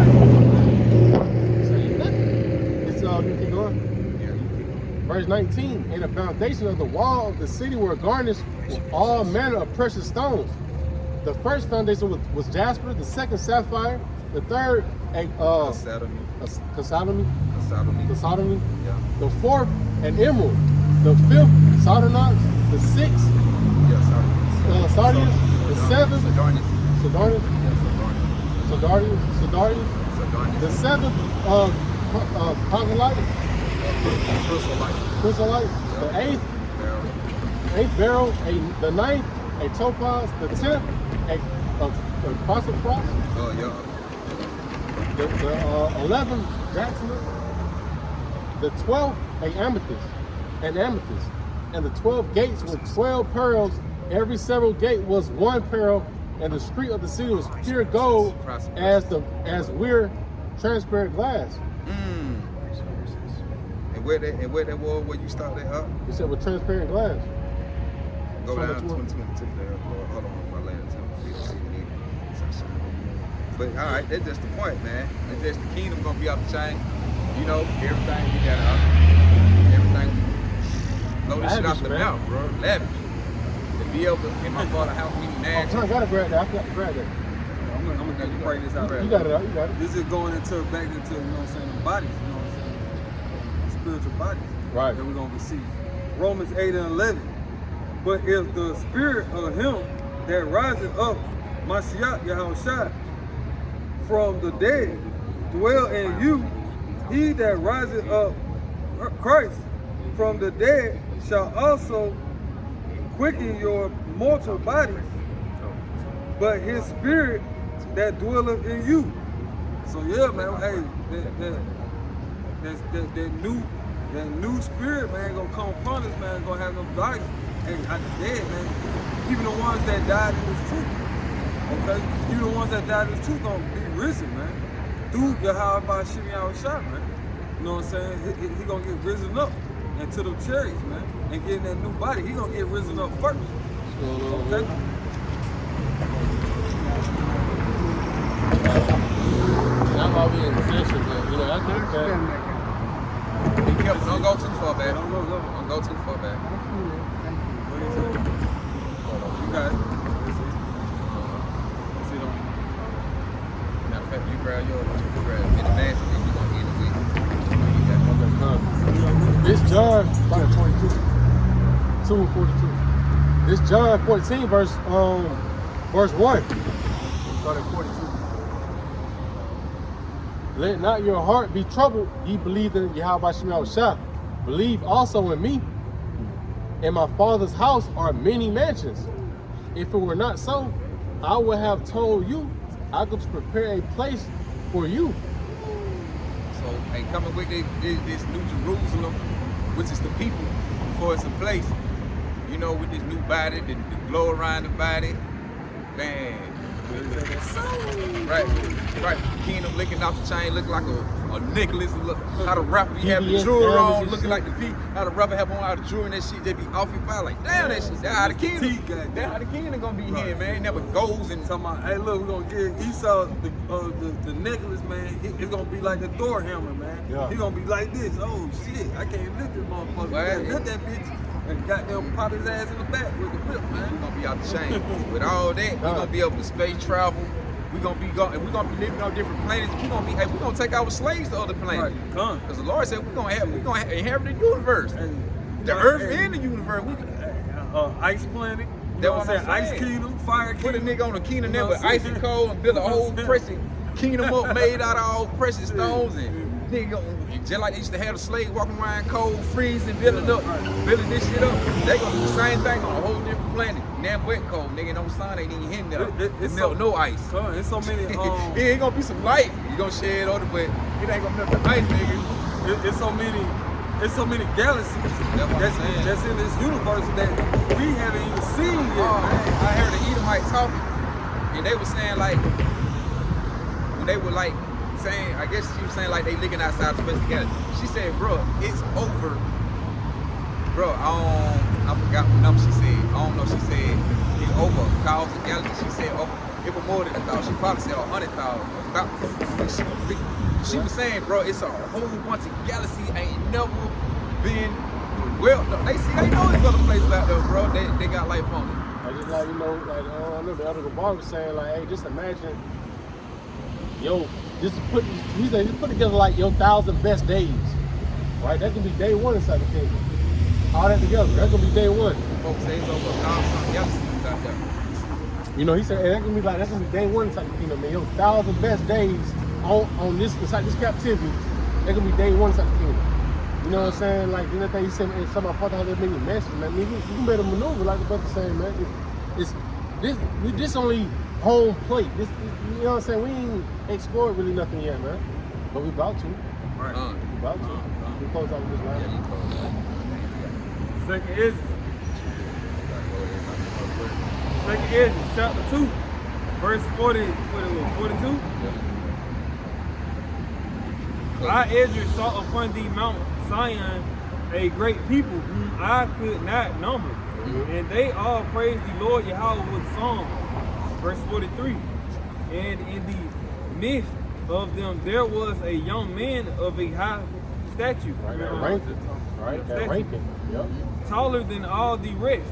So ain't nothing. It's you keep going. Verse 19, and the foundation of the wall of the city were garnished with all manner of precious stones. The first foundation was jasper, the second sapphire, the third Chrysotomy. Yeah. The fourth an emerald, the fifth sardonyx, the sixth sardius, the seventh sardonyx, the seventh chrysolite, the eighth beryl, the ninth a topaz, the 10th a chrysoprase, the 11th jacinth, the 12th a amethyst, and the 12 gates were 12 pearls. Every several gate was 1 pearl, and the street of the city was pure gold, as we're transparent glass. And where that was, where you started up? You said with transparent glass. Go down 2022 there. Hold on, my last time. But all right, that's just the point, man. That's just the kingdom gonna be off the chain. You know, everything we got out. Everything. Blow this shit out the mouth, bro. Lavish. To be able to, in my father, how many nags. I gotta grab that. I forgot to grab that. I'm gonna bring this out. You got it out. You got it. This is going back into, you know what I'm saying, the bodies, you know what I'm saying? The spiritual bodies. Right. That we're gonna receive. Romans 8 and 11. But if the spirit of him that riseth up, Mashiach Yahushua, from the dead, dwell in you, he that riseth up, Christ, from the dead, shall also quicken your mortal bodies, but his spirit that dwelleth in you. So yeah, man, hey, that new spirit, man, gonna come upon us, man, gonna have them bodies. Hey, out the dead, man. Even the ones that died in this truth. Okay? Even the ones that died in this truth gonna be risen, man. Through Yahweh by Shimmy Shot, man. You know what I'm saying? He gonna get risen up into the chariots, man. And getting that new body, he gonna get risen up first. Okay? I'm all being position, but you know, I think that. Be careful, don't go too far back. Don't go too far back. You got it. See it on. Matter of fact, you grab yours, you grab in advance, and then you're gonna get it with. This John, start at 22, 2 and 42. This John 14, verse 1. Start at 42. Let not your heart be troubled. Ye believe in Yahweh Shema Shah. Believe also in me. In my Father's house are many mansions. If it were not so, I would have told you, I go to prepare a place for you. and coming with this new Jerusalem, which is the people before it's a place. You know, with this new body, the glow around the body, man. Right. Kingdom licking off the chain, looking like a necklace. Look how the rapper be having the jewelry on, looking like the V. How the rapper have on all the jewelry and that shit, they be off your body like, damn that shit. That's how the kingdom. That's how the kingdom gonna be here, man. It never goes and Talking about, hey, look, we're gonna give Esau the necklace, man. It's gonna be like the Thor hammer, man. Yeah. He gonna be like this. Oh shit, I can't lift this motherfucker. Well, Man, lift that bitch and goddamn pop his ass in the back with the whip, man. we gonna be out the chain. With all that, we gonna be able to space travel. We gonna be living on different planets. We gonna take our slaves to other planets. Right, come. Because the Lord said we gonna inherit the universe, the earth and the universe. Ice planet. You That's know what what I'm I'm saying? saying. Ice kingdom, fire Put a kingdom. nigga on a kingdom You know there with what I'm ice and saying? coal and build a You know whole what I'm precious kingdom up made out of all precious Yeah. stones and nigga, just like they used to have the slaves walking around cold, freezing, building this shit up. They gonna do the same thing on a whole different planet. Now wet cold, nigga, no sun ain't even hitting there. It's melt no ice. It's so many. It ain't gonna be some light. You gonna shed on it, but it ain't gonna melt the ice, nigga. It's so many. It's so many galaxies That's what I'm saying. that's in this universe that we haven't even seen yet. Oh, man. I heard the Edomite talking, and they were saying like, when they were like saying, I guess she was saying like they looking outside the space together. She said, bro, it's over. Bro, I forgot what number she said. I don't know. She said it's over. Cause the galaxy. She said it was more than 1,000. She probably said 100,000. She was saying, bro, it's a whole bunch of galaxies ain't never been. Well, they know there's other places out there, bro. They got life on it. I just like, you know, like I know the other bar was saying like, hey, just imagine, just put together like your 1,000 best days, right? That can be day one inside the kingdom. All that together, that's gonna be day one. Folks say it's over 1,000 galaxies out there. You know, he said, hey, that's gonna be day one inside the kingdom, man. Your 1,000 best days on this inside this captivity, that's gonna be day one inside the kingdom. You know what I'm saying? Like the other thing he said, it's something about 400 million mentions, man. You can better maneuver like the brother saying, man. This only home plate. This, you know what I'm saying? We ain't explored really nothing yet, man. But we about to. Right. We about to. We close out with this Yeah, you line. told me. Second Ezra, chapter 2, verse 42. I, Ezra, saw upon thee Mount Zion a great people whom I could not number, and they all praise the Lord Yahweh with songs. Verse 43. And in the midst of them there was a young man of a high stature, Right, that ranking. Right, that ranking. Yep. taller than all the rest,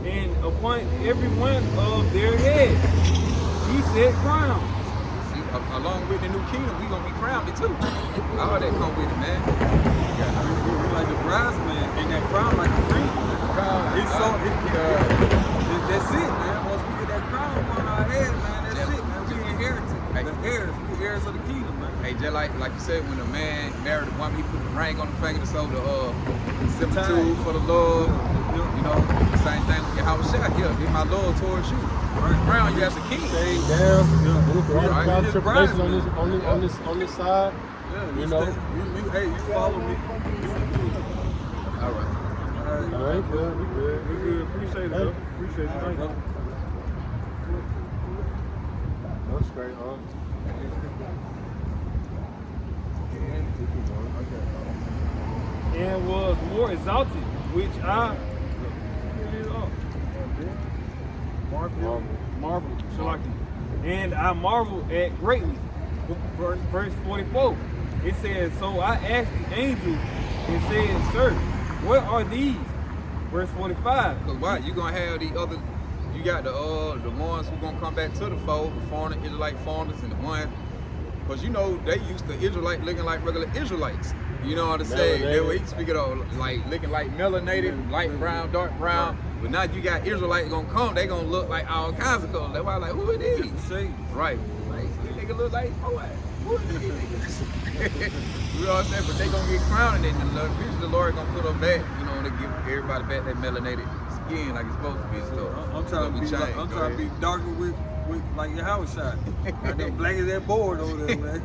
and upon every one of their heads he set crowns. See, along with the new kingdom, we gonna be crowned it too. All that come with it, man. We're like the bridesman in that crown, like a ring. It's so. That's it, man. Once we get that crown on our head, man, that's it, man. We inherited. The heirs, we heirs of the kingdom, man. Hey, just like you said, when a man married a woman, he put the ring on the finger to show the similitude for the Lord. You know, same thing with your house shot here. Give my Lord towards you. Crown you as a king. Stay down. Look at all the Right. trials and It's tribulations bridesman. on this side. Yeah, You know. Hey, you follow me. All right. All right, good. We good. We good. Appreciate it, bro. Appreciate it. Thank you. That's straight, huh? And was more exalted, which I marvel, Shalaki. And I marveled at greatly. Verse 44. It says, so I asked the angel and said, sir, what are these? Verse 45. Cause why? You gonna have the other. You got the ones who gonna come back to the fold, the foreigner Israelite foreigners, and the ones. Cause you know they used to Israelite looking like regular Israelites. You know what I'm saying? They were speaking of like looking like melanated, light brown, dark brown. But now you got Israelites gonna come, they gonna look like all kinds of colors. That's why I'm like, who are these? Just the shade. Right. Like these niggas look like, oh what? Who are these niggas? You know what I'm saying? But they gonna get crowned and then eventually the Lord gonna put them back, you know, to give everybody back that melanated skin like it's supposed to be. So I'm trying to be changed. I'm trying to be darker with like your house shot. Like them black as that board over there, man.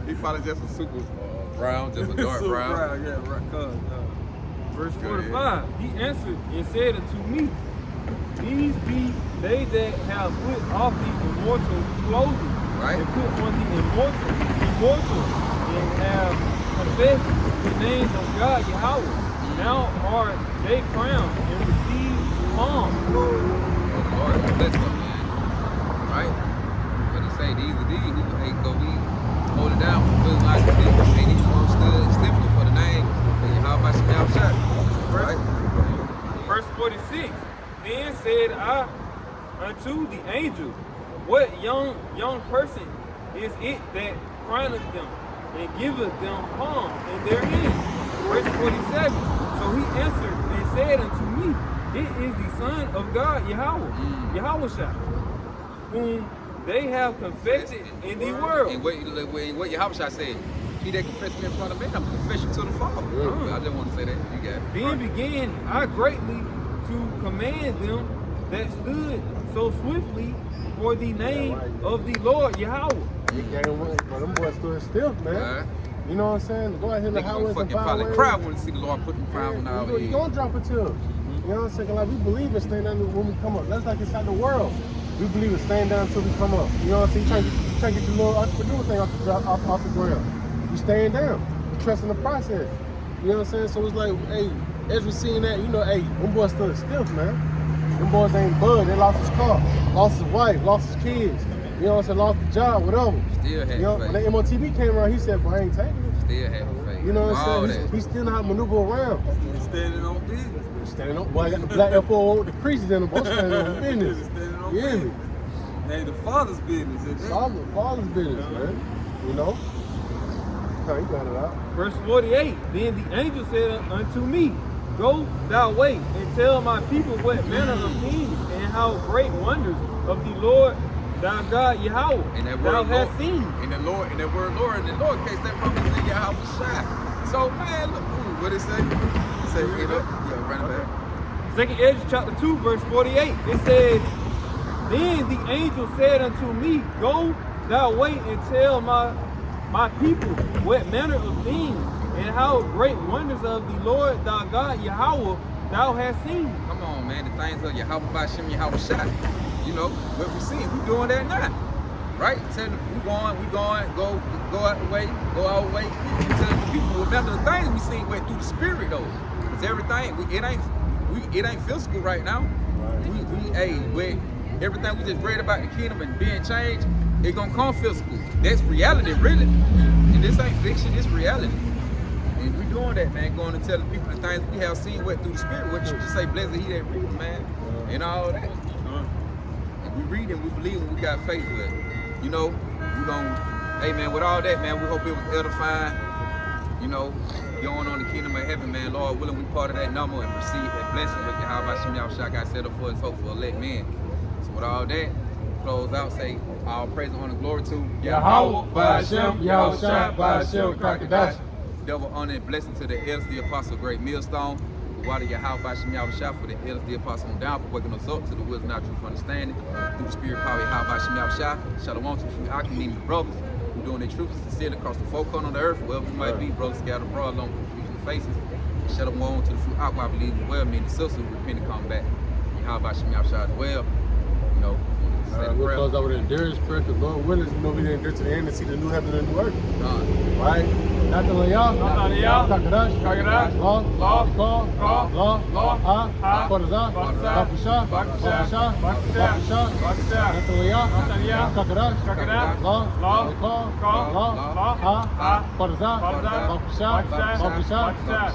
He probably just a super brown, just a dark So brown. yeah, right. Verse Go ahead. 45, he answered and said unto me, these be they that have put off the immortal clothing, Right. and put on the immortal, and have confessed the name of God Yahweh. Now are they crowned and receive palms. Oh, Lord, bless them, man. Right? What he say? These are these who ain't go we hold it down. Feels like they need to stood stiffly for the name. How about some now shot? Right? Verse 46, then said I unto the angel, what young person is it that crowneth them and giveth them palms in their hands? Verse 47, so he answered and said unto me, it is the Son of God, Yahweh, Yahweh, whom they have confessed in the world. And what Yahweh said, he that confessed me in front of me, I'm confessing to the Father. I just want to say that. You got it. Then began I greatly to command them that stood so swiftly for the name of the Lord Yahweh. He gave one, but them boys stood still, man. You know what I'm saying? Go out here, the Niggas gonna highways and fucking probably byways. cry when they see the Lord put them crown on our You head. don't drop a tear. You know what I'm saying? Like we believe in staying down when we come up. That's like inside the world. We believe in staying down until we come up. You know what I'm saying? You trying to get your little entrepreneur thing off the ground. You staying down. You trusting the process. You know what I'm saying? So it's like, hey, as we seeing that, you know, hey, them boys stood still, man. Them boys ain't bud. They lost his car, lost his wife, lost his kids. You know what I'm saying? Lost the job, whatever. Still had You know, faith. when the MOTB came around, he said, "Boy, I ain't taking it." Still having faith. You know what All I'm saying? He still know how to maneuver around. He's standing on business. Standing on, boy, I got the black F4 with the creases in them, both standing on business. He's standing on You hear me? business. Hey, the Father's business. Isn't it? Father's business, man. You know? Okay, you got it out. Verse 48, then the angel said unto me, go thou way and tell my people what manner of things and how great wonders of the Lord thy God Yahweh And that thou word hast Lord, seen. and the Lord, and that word Lord, in the Lord case that probably said Yahweh shine. So man, look, what it say? It say, you know, yeah, run it back. Second Ezra chapter 2, verse 48, it says, then the angel said unto me, go thou way and tell my people what manner of things and how great wonders of the Lord thy God Yahweh thou hast seen. Come on, man, the things of Yahweh Bashem, Yahweh shot. You know, what we see, we doing that now. Right? Telling them, we going, go out the way, go our way. And telling the people, remember the things we see went through the spirit though. It's everything. It ain't physical right now. With everything we just read about the kingdom and being changed, it gonna come physical. That's reality, really. And this ain't fiction, it's reality. And we doing that, man, going and telling people the things we have seen went through the spirit. What you just say, blessed he that read, man, and all that. And we read and we believe and we got faith with it. You know, we gonna, hey man, with all that, man, we hope it was edifying. You know, going on the kingdom of heaven, man. Lord willing, we part of that number and receive that blessing with you. How about Shem Yahweh got set up for us, hope for elect men. So with all that, close out, say all praise and honor, glory to Yahweh, by Hashem, Yahweh Shai, by Hashem, Kakadash. Double honor and blessing to the elders, the apostle, great millstone. The water Yahweh by Shem Yahweh Shai for the elders, the apostle on down for waking us up to the wisdom, not truth, understanding. Through the spirit power Yahweh by Shem Yahweh Shai. Shalom to the Akim, the brothers who doing their truth and sincerely across the four corners of the earth, wherever you might be, brothers scattered abroad along with confusion faces. Shalom to the fruit out, I believe as well, meaning the sisters who repent and come back. Yahweh by Shem Yahweh Shai as well. You know, say the We'll prayer. close out with an endurance prayer because Lord willing, you know we didn't get to the end and see the new heaven and new earth. Right? Not the layout. Kakadash. Kakadash. Law. Law. Call. Law. Law. Ha. Kodaza. Bakusha. Bakusha. Bakusha. Not the layout. Kakadash. Kakadash. Law. Law. Call. Law. Law. Ha. Kodaza. Bakusha.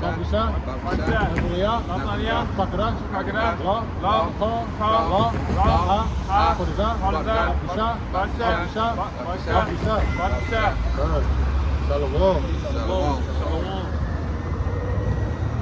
Bakusha. Not the layout. Kakadash. Kakadash. Law. Law. Call. Law. Ha. Kodaza. Bakusha. Bakusha. Bakusha. Shalom. Shalom.